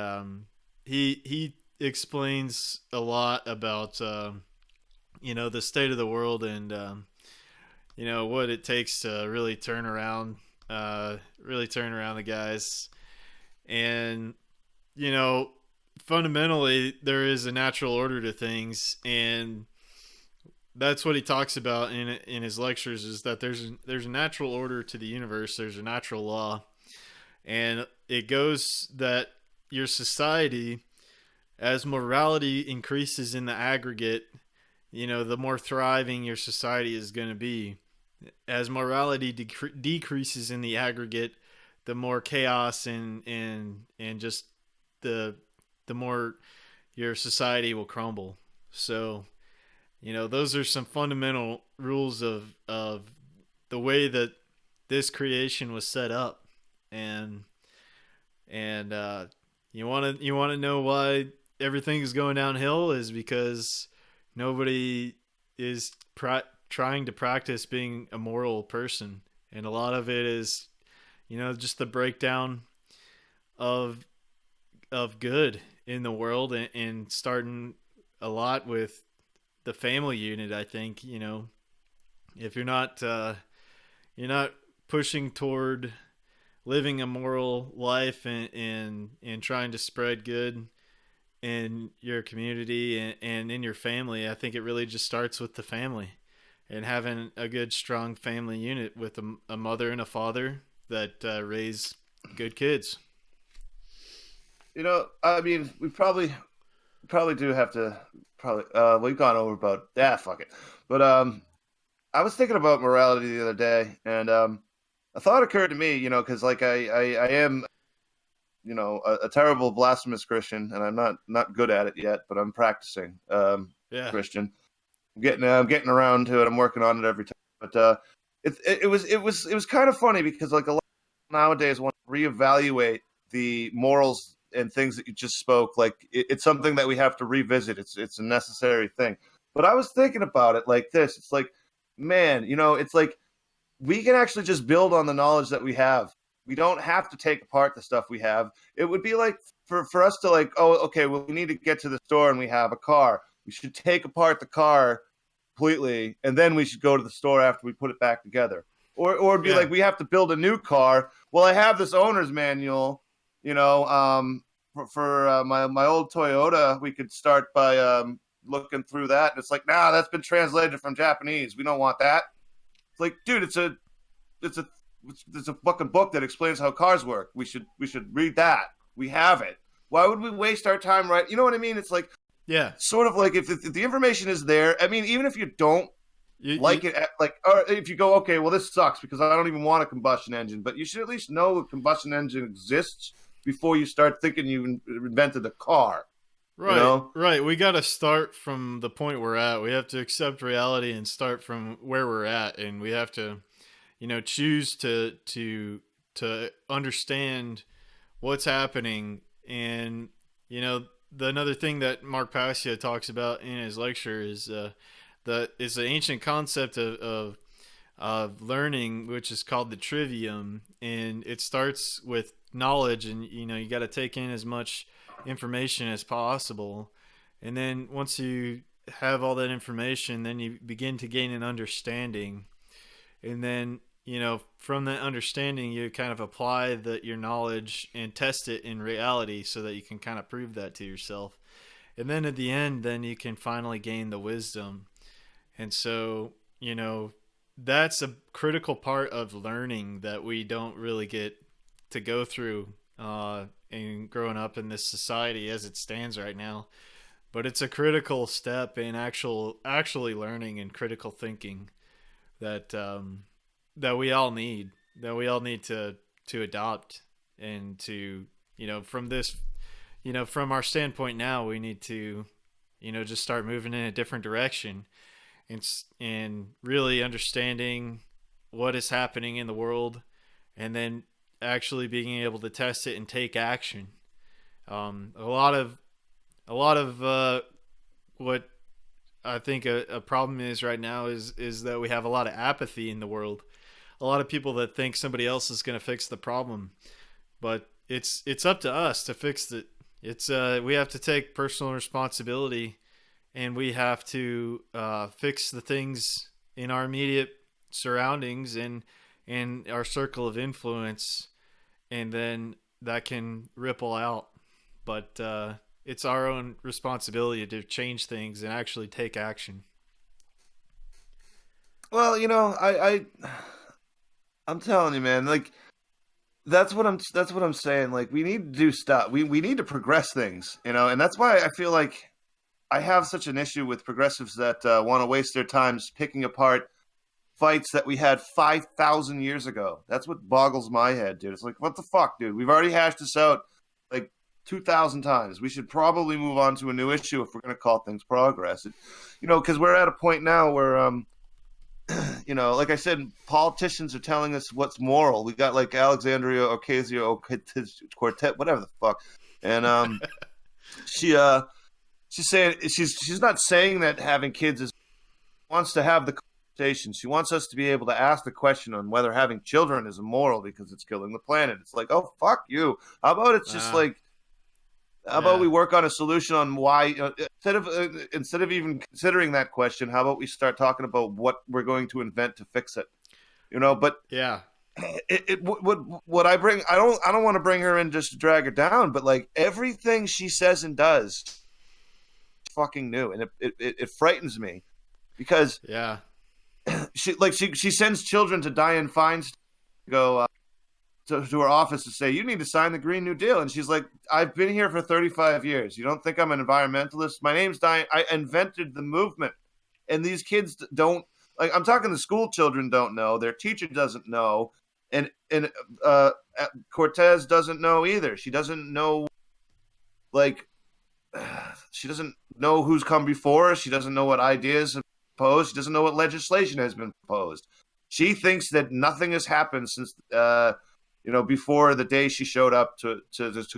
he explains a lot about the state of the world and what it takes to really turn around the guys. And fundamentally there is a natural order to things, and that's what he talks about in his lectures, is that there's a natural order to the universe. There's a natural law, and it goes that your society, as morality increases in the aggregate, the more thriving your society is going to be. As morality decreases in the aggregate, the more chaos and just the the more your society will crumble. So, those are some fundamental rules of the way that this creation was set up. And and you want to know why everything is going downhill is because nobody is trying to practice being a moral person, and a lot of it is just the breakdown of good in the world, and starting a lot with the family unit. I think if you're not pushing toward living a moral life and trying to spread good in your community and in your family, I think it really just starts with the family and having a good, strong family unit with a mother and a father that raise good kids. I mean, we probably do have to probably we've gone over about fuck it. But I was thinking about morality the other day, and a thought occurred to me, because like I am, a terrible blasphemous Christian, and I'm not good at it yet, but I'm practicing Yeah. Christian. I'm getting around to it. I'm working on it every time. But it was kind of funny because like a lot nowadays want to reevaluate the morals and things that you just spoke. Like it's something that we have to revisit. It's a necessary thing. But I was thinking about it like this. It's like, man, it's like we can actually just build on the knowledge that we have. We don't have to take apart the stuff we have. It would be like for us to like, oh, okay, well, we need to get to the store and we have a car. We should take apart the car completely, and then we should go to the store after we put it back together. Or it'd be Yeah. like we have to build a new car. Well, I have this owner's manual, for my old Toyota. We could start by looking through that. And it's like, nah, that's been translated from Japanese. We don't want that. It's like, dude, it's a fucking book that explains how cars work. We should read that. We have it. Why would we waste our time? Right? You know what I mean? It's like, Yeah. sort of like if the information is there. I mean, even if you don't like it, like, or if you go, okay, well, this sucks because I don't even want a combustion engine, but you should at least know a combustion engine exists before you start thinking you invented a car. Right, right. We got to start from the point we're at. We have to accept reality and start from where we're at, and we have to, choose to understand what's happening. And the another thing that Mark Passia talks about in his lecture is the ancient concept of learning, which is called the trivium, and it starts with knowledge, and you got to take in as much information as possible, and then once you have all that information, then you begin to gain an understanding, and then from that understanding you kind of apply your knowledge and test it in reality so that you can kind of prove that to yourself, and then at the end then you can finally gain the wisdom. And so that's a critical part of learning that we don't really get to go through in growing up in this society as it stands right now. But it's a critical step in actually learning and critical thinking that that we all need to adopt, and to from this from our standpoint now, we need to just start moving in a different direction, and really understanding what is happening in the world, and then actually being able to test it and take action. A lot of what I think a problem is right now is that we have a lot of apathy in the world. A lot of people that think somebody else is going to fix the problem, but it's up to us to fix it. It's we have to take personal responsibility, and we have to fix the things in our immediate surroundings and our circle of influence, and then that can ripple out. But it's our own responsibility to change things and actually take action. Well, I'm telling you, man. Like that's what I'm saying. Like we need to do stuff. We need to progress things, and that's why I feel like I have such an issue with progressives that want to waste their times picking apart fights that we had 5,000 years ago. That's what boggles my head, dude. It's like, what the fuck, dude? We've already hashed this out like 2,000 times. We should probably move on to a new issue if we're going to call things progress. Because we're at a point now where, like I said, politicians are telling us what's moral. We got like Alexandria Ocasio-Cortez, whatever the fuck, and she's saying she's not saying that having kids is wants to have the conversation. She wants us to be able to ask the question on whether having children is immoral because it's killing the planet. It's like, oh fuck you. How about it's just like, how about we work on a solution on why instead of even considering that question? How about we start talking about what we're going to invent to fix it? But yeah, what I bring, I don't want to bring her in just to drag her down, but like everything she says and does, fucking new, and it frightens me because she sends children to Dianne Feinstein to go to her office to say, you need to sign the Green New Deal. And she's like, I've been here for 35 years. You don't think I'm an environmentalist? My name's Dianne. I invented the movement. And these kids don't, like, I'm talking the school children don't know. Their teacher doesn't know. And Cortez doesn't know either. She doesn't know, like, she doesn't know who's come before her. She doesn't know what ideas have been proposed. She doesn't know what legislation has been proposed. She thinks that nothing has happened since, before the day she showed up to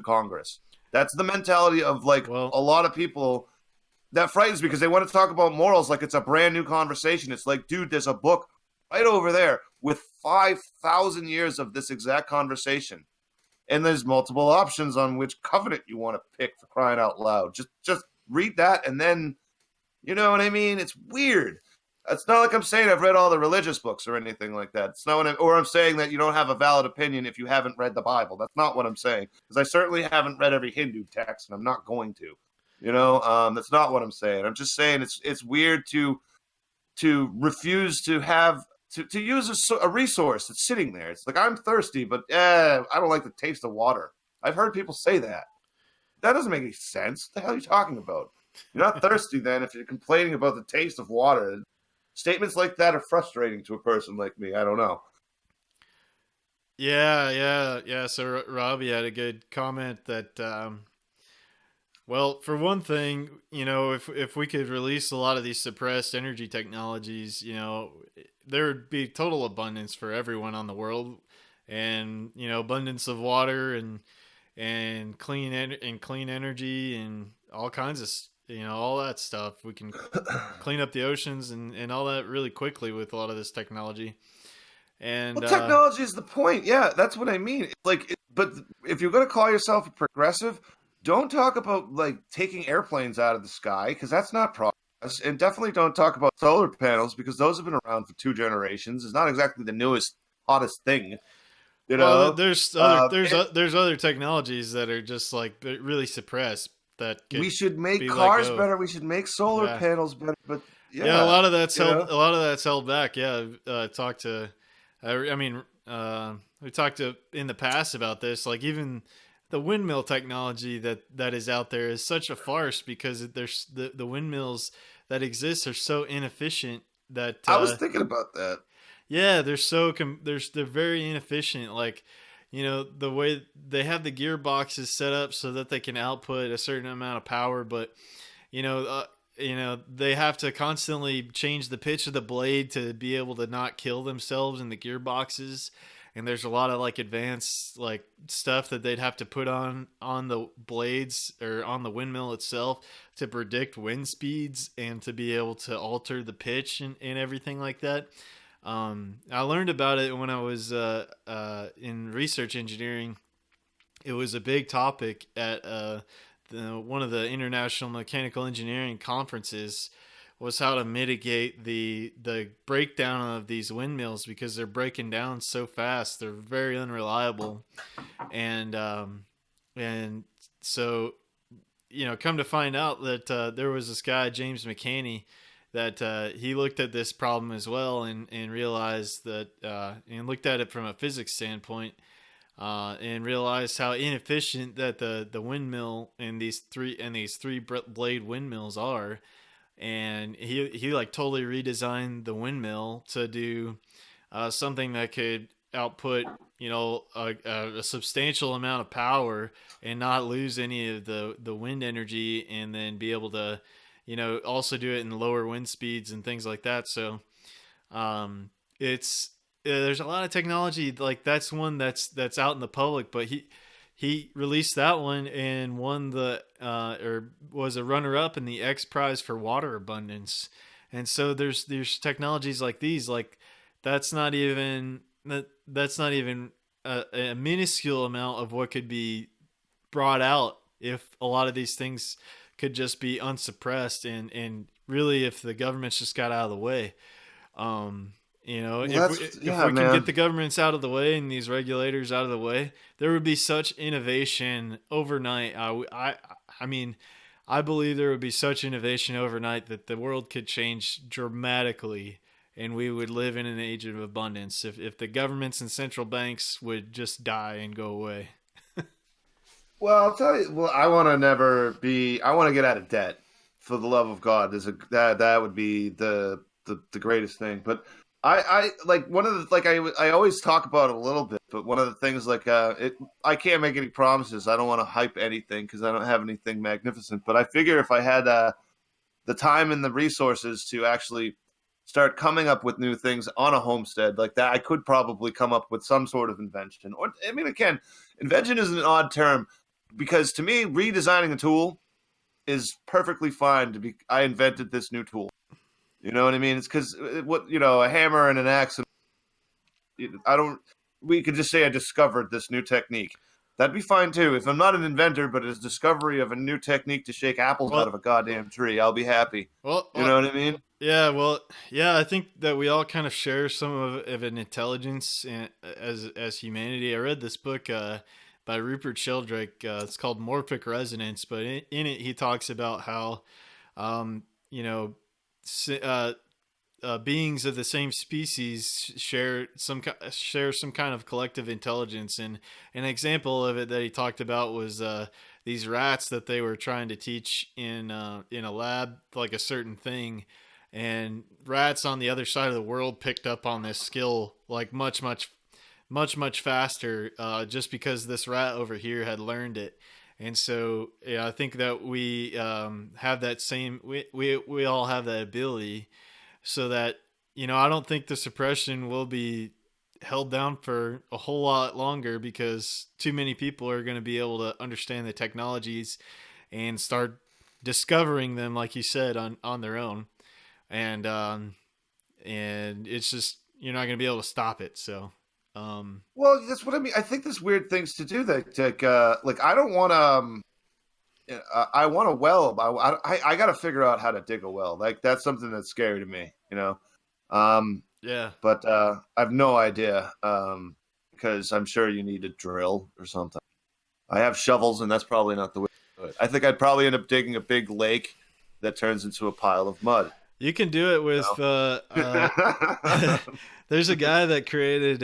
Congress. That's the mentality of a lot of people. That frightens me because they want to talk about morals like it's a brand new conversation. It's like, dude, there's a book right over there with 5,000 years of this exact conversation. And there's multiple options on which covenant you want to pick, for crying out loud. Just read that and then, you know what I mean? It's weird. It's not like I'm saying I've read all the religious books or anything like that. It's not or I'm saying that you don't have a valid opinion if you haven't read the Bible. That's not what I'm saying. Because I certainly haven't read every Hindu text, and I'm not going to. That's not what I'm saying. I'm just saying it's weird to refuse to have to use a resource that's sitting there. It's like, I'm thirsty, but I don't like the taste of water. I've heard people say that. That doesn't make any sense. What the hell are you talking about? You're not thirsty then if you're complaining about the taste of water. Statements like that are frustrating to a person like me. I don't know. Yeah. So Robbie had a good comment that, well, for one thing, if we could release a lot of these suppressed energy technologies, there would be total abundance for everyone on the world, and abundance of water and clean energy and all kinds of all that stuff. We can clean up the oceans and all that really quickly with a lot of this technology. And technology is the point. Yeah, that's what I mean. But if you're going to call yourself a progressive, don't talk about taking airplanes out of the sky, because that's not progress. And definitely don't talk about solar panels, because those have been around for 2 generations. It's not exactly the newest, hottest thing. Well, there's other technologies that are just really suppressed. That we should make cars better. We should make solar panels better. But a lot of that's held back. Yeah, talked to. We talked in the past about this. Like, even the windmill technology that is out there is such a farce, because there's the windmills that exist are so inefficient that I was thinking about that. Yeah, they're very inefficient. The way they have the gearboxes set up so that they can output a certain amount of power, but they have to constantly change the pitch of the blade to be able to not kill themselves in the gearboxes. And there's a lot of advanced stuff that they'd have to put on the blades or on the windmill itself to predict wind speeds and to be able to alter the pitch and everything like that. I learned about it when I was in research engineering. It was a big topic at one of the international mechanical engineering conferences, was how to mitigate the breakdown of these windmills, because they're breaking down so fast. They're very unreliable. And so, come to find out that there was this guy, James McCanney, that he looked at this problem as well and realized that and looked at it from a physics standpoint and realized how inefficient that the windmill and these three blade windmills are. and he like totally redesigned the windmill to do something that could output, a substantial amount of power and not lose any of the wind energy, and then be able to, also do it in lower wind speeds and things like that. So um, it's there's a lot of technology like that's one that's out in the public, but he released that one and won the or was a runner up in the X Prize for water abundance. And so there's technologies like these, like that's not even that's not even a minuscule amount of what could be brought out if a lot of these things could just be unsuppressed, and really if the government's just got out of the way. um Well, if that's if yeah, we can get man. the governments out of the way and these regulators out of the way, there would be such innovation overnight. I mean, I believe there would be such innovation overnight that the world could change dramatically, and we would live in an age of abundance if the governments and central banks would just die and go away. Well, I'll tell you. Well, I want to never be. I want to get out of debt. For the love of God, there's a that would be the greatest thing. But I like one of the like I always talk about it a little bit. But one of the things like I can't make any promises. I don't want to hype anything because I don't have anything magnificent. But I figure if I had the time and the resources to actually start coming up with new things on a homestead like that, I could probably come up with some sort of invention. Or I mean, again, invention is an odd term because to me, redesigning a tool is perfectly fine to be. I invented this new tool. You know what I mean? It's because what a hammer and an axe. I don't. We could just say I discovered this new technique. That'd be fine too. If I'm not an inventor, but a discovery of a new technique to shake apples out of Well, a goddamn tree, I'll be happy. well, You know what I mean? yeah, well, yeah. I think that we all kind of share some of an intelligence as humanity. I read this book by Rupert Sheldrake. It's called Morphic Resonance, but in it he talks about how, um, you know, si- uh, beings of the same species share some kind of collective intelligence. And an example of it that he talked about was these rats that they were trying to teach in a lab like a certain thing, and rats on the other side of the world picked up on this skill like much faster, just because this rat over here had learned it. And so yeah, I think that we have that same we all have that ability, so that I don't think the suppression will be held down for a whole lot longer, because too many people are going to be able to understand the technologies and start discovering them, like you said, on their own. And it's just you're not going to be able to stop it. So Well, that's what I mean. I think there's weird things to do that. Like I don't want to. I want a well. I got to figure out how to dig a well. Like that's something that's scary to me. Um, yeah. but I have no idea. Because I'm sure you need a drill or something. I have shovels, and that's probably not the way to do it. I think I'd probably end up digging a big lake that turns into a pile of mud. You can do it with. You There's a guy that created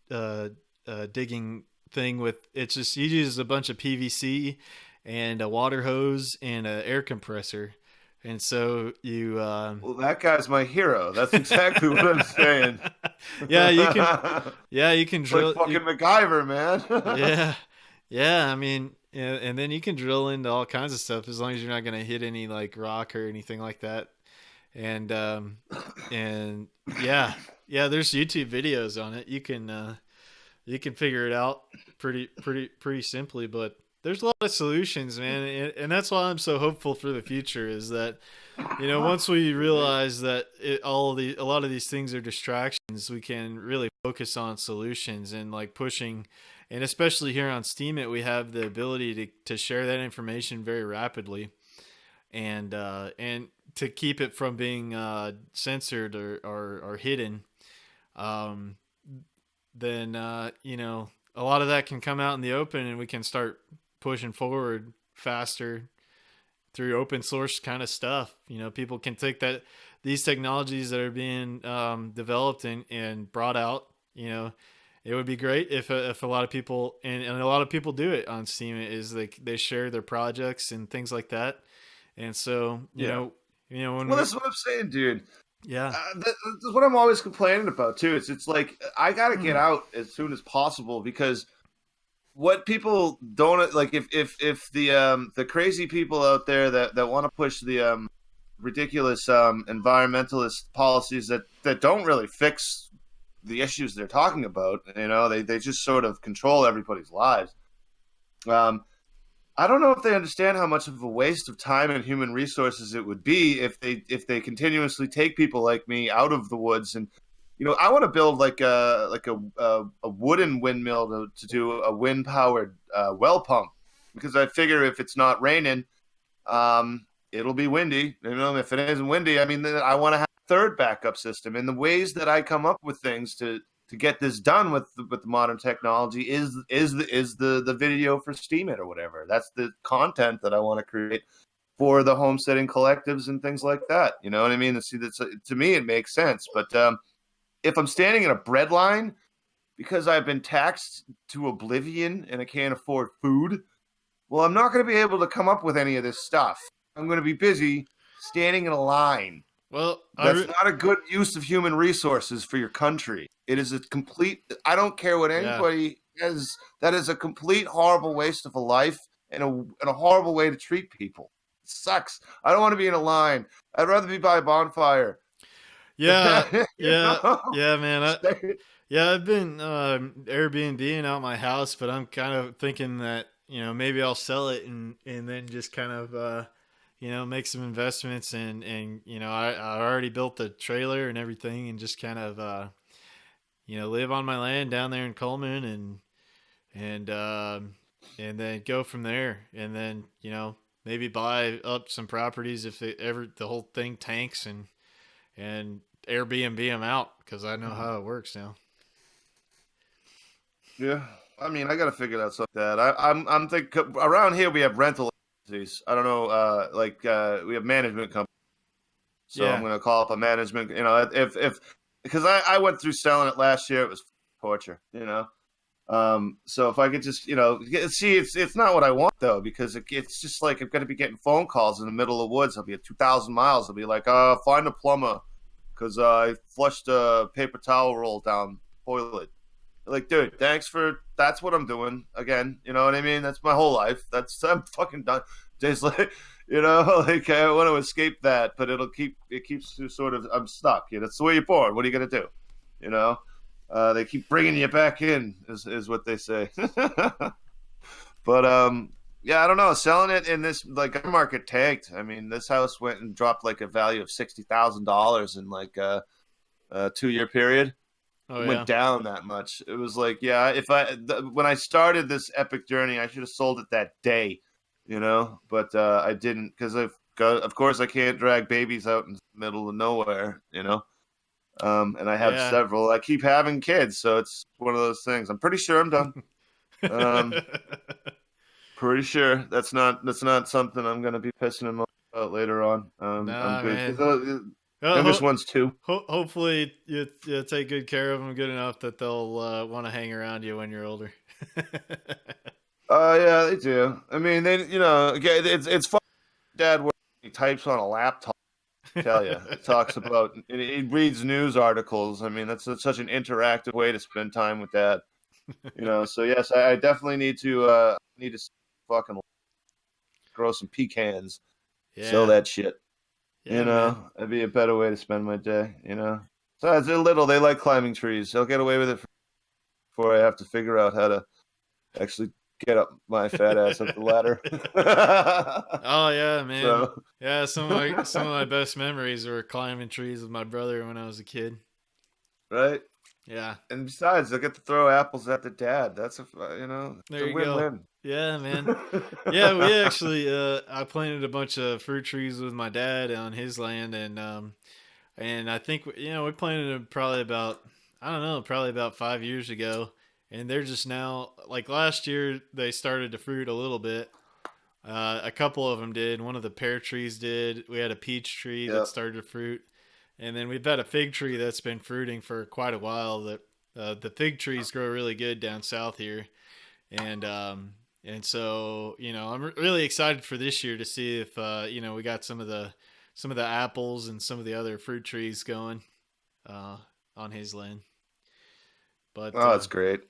a digging thing with. It's just he uses a bunch of PVC and a water hose and an air compressor, and so you. Well, that guy's my hero. That's exactly what I'm saying. Yeah, you can. Yeah, you can It's like drill. fucking MacGyver, man. Yeah, yeah. I mean, and then you can drill into all kinds of stuff as long as you're not going to hit any like rock or anything like that. And and yeah, yeah. There's YouTube videos on it. You can figure it out pretty simply. But there's a lot of solutions, man, and that's why I'm so hopeful for the future. Is that once we realize that a lot of these things are distractions, we can really focus on solutions and like pushing. And especially here on Steemit, we have the ability to share that information very rapidly, and to keep it from being censored or hidden. Um, then a lot of that can come out in the open, and we can start pushing forward faster through open source kind of stuff. People can take these technologies that are being developed and brought out. It would be great if a lot of people, and a lot of people do it on Steam, is they share their projects and things like that. And so, Yeah. when Well, we, that's what I'm saying, dude. yeah, That's what I'm always complaining about too. It's like I got to get mm, out as soon as possible because what people don't like if the crazy people out there that want to push the ridiculous environmentalist policies that don't really fix the issues they're talking about, they just sort of control everybody's lives. um I don't know if they understand how much of a waste of time and human resources it would be if they continuously take people like me out of the woods. And I want to build like a wooden windmill to do a wind powered well pump, because I figure if it's not raining, it'll be windy. If it isn't windy, I mean, then I want to have a third backup system. And the ways that I come up with things to get this done with the modern technology is the video for Steam It or whatever. That's the content that I want to create for the homesteading collectives and things like that. You know what I mean? See, that's, to me, it makes sense. But if I'm standing in a bread line because I've been taxed to oblivion and I can't afford food, well, I'm not going to be able to come up with any of this stuff. I'm going to be busy standing in a line. well, That's not a good use of human resources for your country. It is a complete, I don't care what yeah, anybody has, that is a complete horrible waste of a life and a horrible way to treat people. It sucks. I don't want to be in a line. I'd rather be by a bonfire. yeah, you yeah, know? yeah, man. Yeah, I've been Airbnb out my house, but I'm kind of thinking that maybe I'll sell it and then just kind of make some investments and I already built the trailer and everything and just kind of live on my land down there in Coleman and then go from there and then maybe buy up some properties if it ever the whole thing tanks and Airbnb them out because I know how it works now. Yeah. I mean, I got to figure out something like that. I'm thinking around here we have rental agencies. I don't know, we have management companies. So I'm Yeah, going to call up a management. If because I went through selling it last year, it was torture. So if I could just see, it's not what I want though, because it's just like I'm going to be getting phone calls in the middle of the woods. I'll be at 2,000 miles. I'll be like, find a plumber because I flushed a paper towel roll down toilet. Like, dude, that's what I'm doing again. You know what I mean? That's my whole life. I'm fucking done. Just like, like I want to escape that, but it keeps you sort of, I'm stuck. That's the way you're born. What are you going to do? You know, they keep bringing you back in is what they say. But, yeah, I don't know. Selling it in this, like, our market tanked. I mean, this house went and dropped like a value of $60,000 in like a 2 year period. oh It went yeah, down that much. It was like, yeah, when I started this epic journey, I should have sold it that day, but I didn't because of course, I can't drag babies out in the middle of nowhere, and I have yeah. several. I keep having kids, so it's one of those things. I'm pretty sure I'm done. Um, Pretty sure that's not something I'm gonna be pissing him about later on. I'm Nah, good man. because Well, youngest one's 2. hopefully you take good care of them good enough that they'll want to hang around you when you're older. Yeah, they do. I mean, again, it's fun. Dad works, he types on a laptop. I tell you, it talks about, he reads news articles. I mean, that's such an interactive way to spend time with Dad. So yes, I definitely need to fucking grow some pecans, sell Yeah, that shit. yeah, man. That'd be a better way to spend my day. So as they're little, they like climbing trees. They'll get away with it before I have to figure out how to actually get up my fat ass up the ladder. Oh yeah, man. So, Yeah, some of my best memories were climbing trees with my brother when I was a kid. right. Yeah, And besides, they'll get to throw apples at the dad. That's it's there a you go. win-win. Yeah, man. Yeah, we actually I planted a bunch of fruit trees with my dad on his land, and I think we planted them probably about I don't know, probably about 5 years ago, and they're just now like last year they started to fruit a little bit. A couple of them did. One of the pear trees did. We had a peach tree that Yep. started to fruit, and then we've had a fig tree that's been fruiting for quite a while. That the fig trees grow really good down south here, and And so, I'm really excited for this year to see if we got some of the apples and some of the other fruit trees going uh, on his land. But Oh, that's great.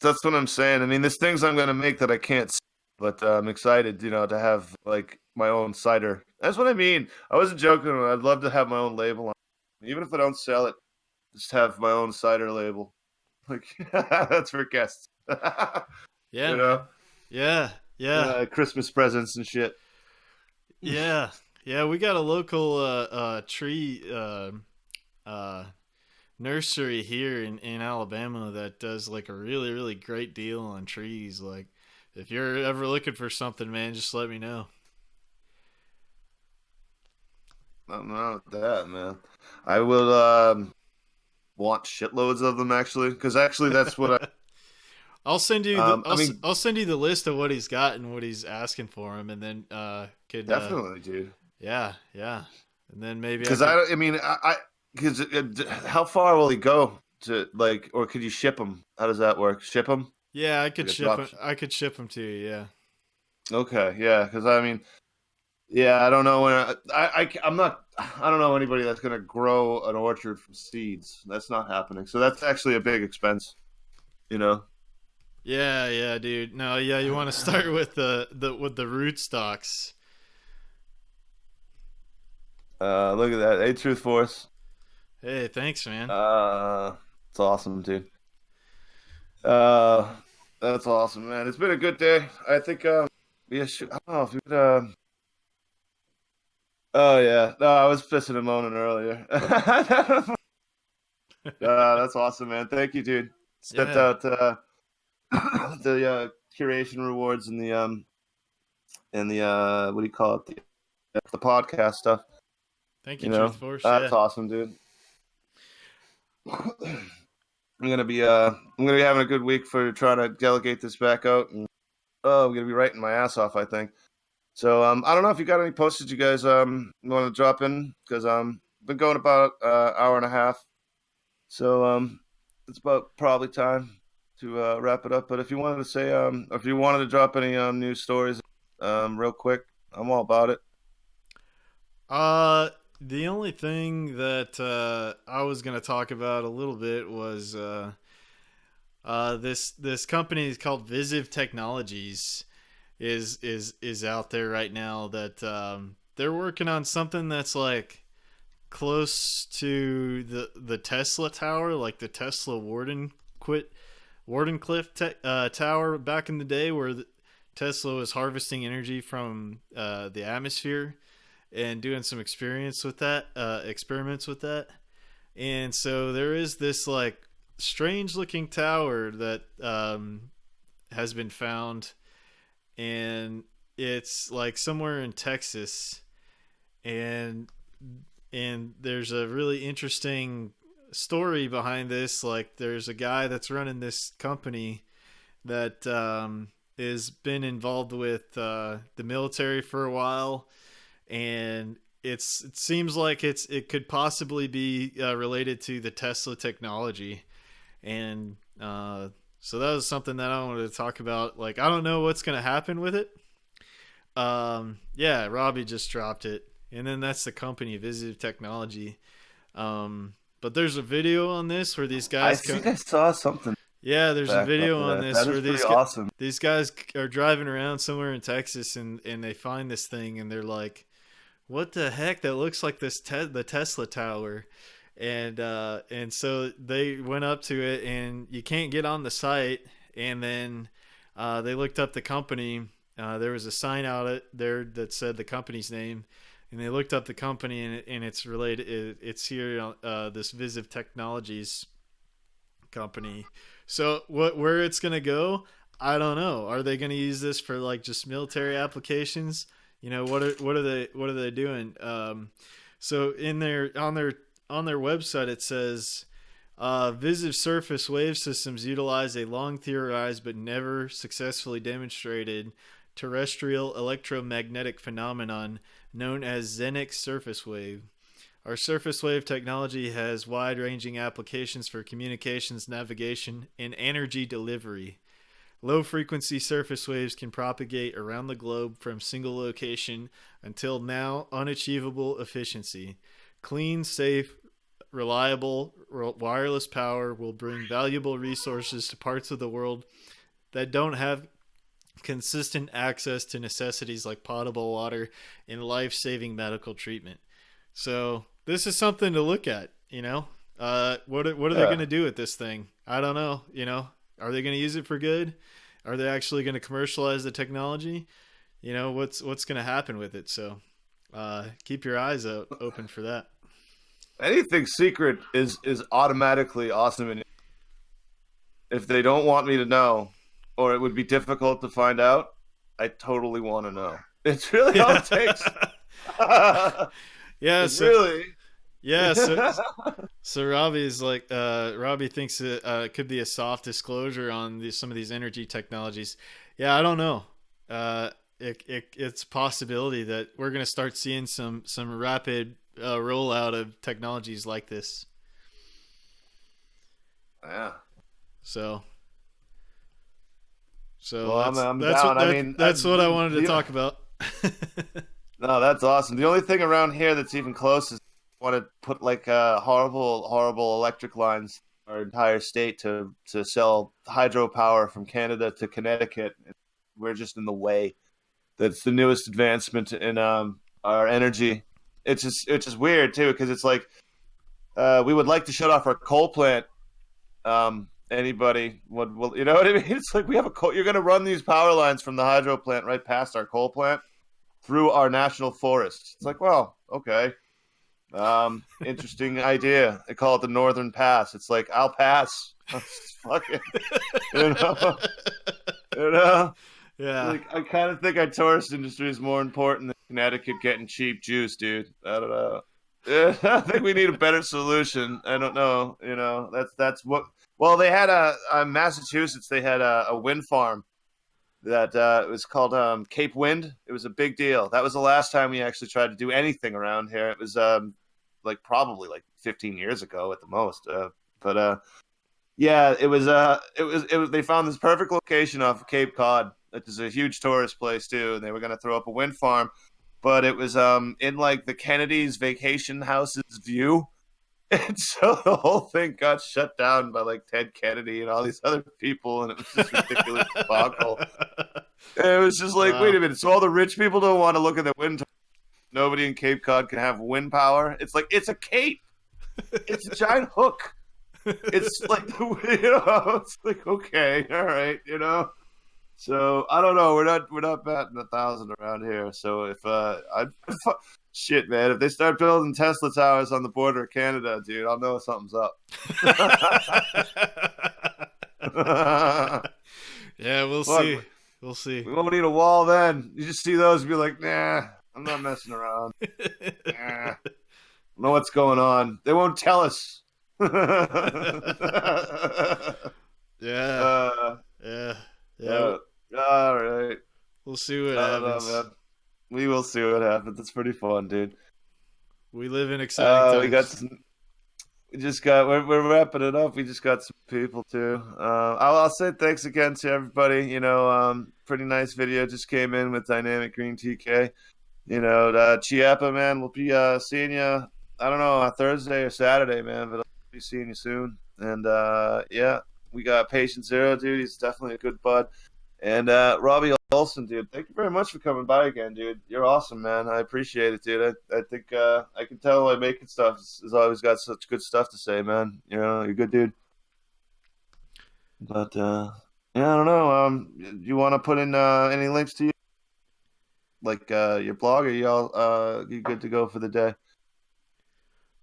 That's what I'm saying. I mean, there's things I'm gonna make that I can't see, but I'm excited, to have like my own cider. That's what I mean. I wasn't joking. I'd love to have my own label on, even if I don't sell it. Just have my own cider label. Like that's for guests. yeah, you man. know, Yeah, yeah, Christmas presents and shit. yeah, yeah. We got a local tree uh, nursery here in Alabama that does like a really really great deal on trees. Like, if you're ever looking for something, man, just let me know. Nothing wrong with that, man. I will want shitloads of them actually, because actually that's what I'll send you I. the I mean, I'll send you the list of what he's got and what he's asking for him, and then could definitely, dude. yeah, yeah, and then maybe I Because could. I mean, because how far will he go to like, or could you ship them? How does that work? Ship them Yeah, I like could a ship drop him. I could ship him to you. Yeah. Okay, yeah, because I mean, yeah, I don't know when I'm not. I don't know anybody that's gonna grow an orchard from seeds. That's not happening. So that's actually a big expense, you know. Yeah, yeah, dude. No, yeah, you want to start with the root stocks. Look at that, A Truth Force. Hey, thanks, man. It's awesome, dude. Uh, that's awesome, man. It's been a good day. I think. Yeah, shoot, I don't know if we could. Oh yeah, no, I was pissing and moaning earlier. That's awesome, man. Thank you, dude. Sent Yeah, out the curation rewards and the what do you call it? The podcast stuff. thank you, Truth Force. Yeah, That's awesome, dude. I'm gonna be having a good week for trying to delegate this back out, and I'm gonna be writing my ass off, I think. So I don't know if you got any postage you guys want to drop in, because been going about hour and a half. So it's about probably time to wrap it up. But if you wanted to say or if you wanted to drop any news stories real quick, I'm all about it. the only thing that I was gonna talk about a little bit was this company is called Visive Technologies is out there right now that they're working on something that's like close to the Tesla tower, like the Tesla Wardenclyffe tower back in the day, where Tesla was harvesting energy from the atmosphere and doing some experiments with that. And so there is this like strange looking tower that has been found, and it's like somewhere in Texas, and there's a really interesting story behind this. Like, there's a guy that's running this company that has been involved with the military for a while, and it seems like it could possibly be related to the Tesla technology, and so that was something that I wanted to talk about. Like, I don't know what's gonna happen with it. Yeah, Robbie just dropped it, and then that's the company, Visitive Technology. But there's a video on this where these I guys think I saw something yeah, there's a back up video to on that. this That where is pretty awesome. these guys are driving around somewhere in Texas, and they find this thing, and they're like, "What the heck? That looks like the Tesla tower." And so they went up to it, and you can't get on the site. And then they looked up the company. There was a sign out there that said the company's name, and they looked up the company, and it's related. It's here, this Visive Technologies company. So where it's gonna go, I don't know. Are they gonna use this for like just military applications? What are they doing? So in their on their website it says visive surface wave systems utilize a long theorized but never successfully demonstrated terrestrial electromagnetic phenomenon known as Xenic surface wave. Our surface wave technology has wide ranging applications for communications, navigation, and energy delivery. Low frequency surface waves can propagate around the globe from single location until now unachievable efficiency. Clean, safe, reliable wireless power will bring valuable resources to parts of the world that don't have consistent access to necessities like potable water and life saving medical treatment. So, this is something to look at, you know? What are they going Yeah. to do with this thing? I don't know, you know? Are they going to use it for good? Are they actually going to commercialize the technology? You know, what's going to happen with it? So, keep your eyes open for that. Anything secret is automatically awesome, and if they don't want me to know, or it would be difficult to find out, I totally want to know. It's really all Yeah. it takes. Yeah, It's so really. yeah, so Robbie's like Robbie thinks it could be a soft disclosure on some of these energy technologies. Yeah, I don't know. It's a possibility that we're going to start seeing some rapid rollout of technologies like this. Yeah. So Well, I'm that's what down. I mean, that's what I wanted to talk about. no, that's awesome. The only thing around here that's even close is want to put like horrible electric lines our entire state to sell hydropower from Canada to Connecticut. We're just in the way. That's the newest advancement in our energy. It's just weird too because it's like we would like to shut off our coal plant. Anybody would, well, you know what I mean? It's like we have a coal. You're going to run these power lines from the hydro plant right past our coal plant through our national forests. It's like, well, okay. Interesting idea. They call it the Northern Pass. It's like I'll pass. Fucking, you know, you know. Yeah. Like I kind of think our tourist industry is more important than Connecticut getting cheap juice, dude. I don't know. Yeah, I think we need a better solution. I don't know. You know, that's what. Well, they had Massachusetts. They had a wind farm that it was called Cape Wind. It was a big deal. That was the last time we actually tried to do anything around here. It was like probably like 15 years ago at the most. But yeah, it was. They found this perfect location off of Cape Cod. It is a huge tourist place too, and they were going to throw up a wind farm, but it was in like the Kennedy's vacation house's view. And so the whole thing got shut down by like Ted Kennedy and all these other people, and it was just ridiculous debacle. And it was just like, wait Wow. a minute, so all the rich people don't want to look at the wind. Nobody in Cape Cod can have wind power. It's like it's a cape. It's a giant hook. It's like it's like okay, all right, you know. So I don't know. We're not batting 1,000 around here. So if shit, man, if they start building Tesla towers on the border of Canada, dude, I'll know something's up. Yeah, we'll see. Look, We'll see. we won't need a wall then. You just see those and be like, nah, I'm not messing around. Nah, I know what's going on. They won't tell us. Yeah. uh, Yeah. Yeah. uh, all right. We'll see what I don't know, happens. man. We will see what happens. It's pretty fun, dude. We live in exciting We got times. some. We just got. We're wrapping it up. We just got some people too. I'll say thanks again to everybody. You know, pretty nice video just came in with Dynamic Green TK. You know, Chiappa, man. We'll be seeing you. I don't know on Thursday or Saturday, man. But I'll be seeing you soon. And yeah, we got Patient Zero, dude. He's definitely a good bud. And Robbie Olson, dude, thank you very much for coming by again, dude. You're awesome, man. I appreciate it, dude. I think I can tell by making stuff has always got such good stuff to say, man. You know, you're a good dude. But yeah, I don't know. You want to put in any links to you, like your blog, or you all you good to go for the day?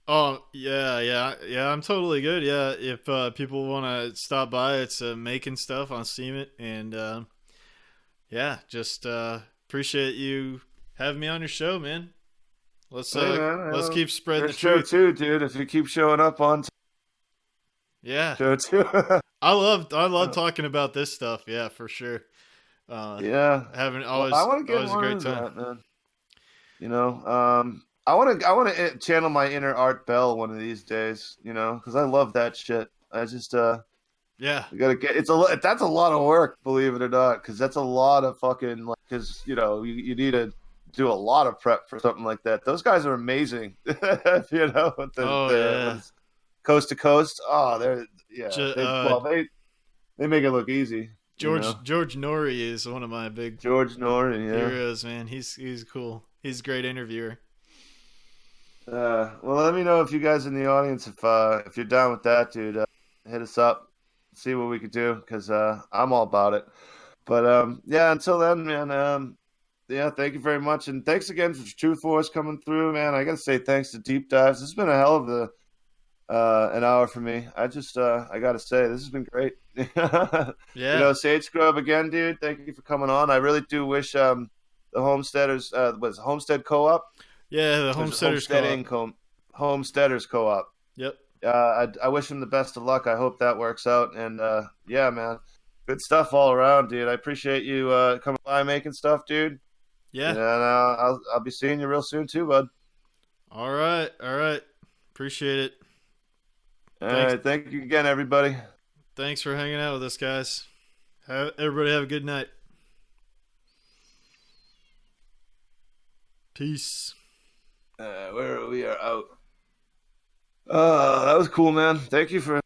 Oh yeah. I'm totally good. Yeah, if people want to stop by, it's making stuff on Steam it, and yeah, just appreciate you having me on your show, man. Hey, man, I Let's know. keep spreading Your the show truth. too, dude. If you keep showing up on Yeah, show too. I love talking about this stuff. Yeah, for sure. Yeah. Having Well, I want to get always a more great into time. that, man. You know, I want to channel my inner Art Bell one of these days. You know, because I love that shit. I just Yeah. You gotta get that's a lot of work, believe it or not, because that's a lot of fucking like because you know you need to do a lot of prep for something like that. Those guys are amazing. You know, with Oh the what yeah. is coast to coast. Oh, they're yeah. J- They uh, well they make it look easy. You know, George Norrie is one of my big George Norton. Yeah. heroes, man. He's cool. He's a great interviewer. Well, let me know if you guys in the audience if you're down with that, dude. Hit us up, see what we could do, because I'm all about it. But yeah, until then, man. Yeah, thank you very much, and thanks again for Truth Force coming through, man. I gotta say thanks to Deep Dives. This has been a hell of an hour for me. I gotta say this has been great. You Yeah. know, Sage Scrub again, dude. Thank you for coming on. I really do wish the Homesteaders was it Homestead Co-op. Yeah, the There's Homesteaders Co-op. Homesteaders Co-op. Yep. I wish him the best of luck. I hope that works out. And yeah, man, good stuff all around, dude. I appreciate you coming by making stuff, dude. Yeah. And I'll be seeing you real soon too, bud. All right. All right. Appreciate it. All Thanks. right, thank you again, everybody. Thanks for hanging out with us, guys. Everybody have a good night. Peace. We are out. That was cool, man. Thank you for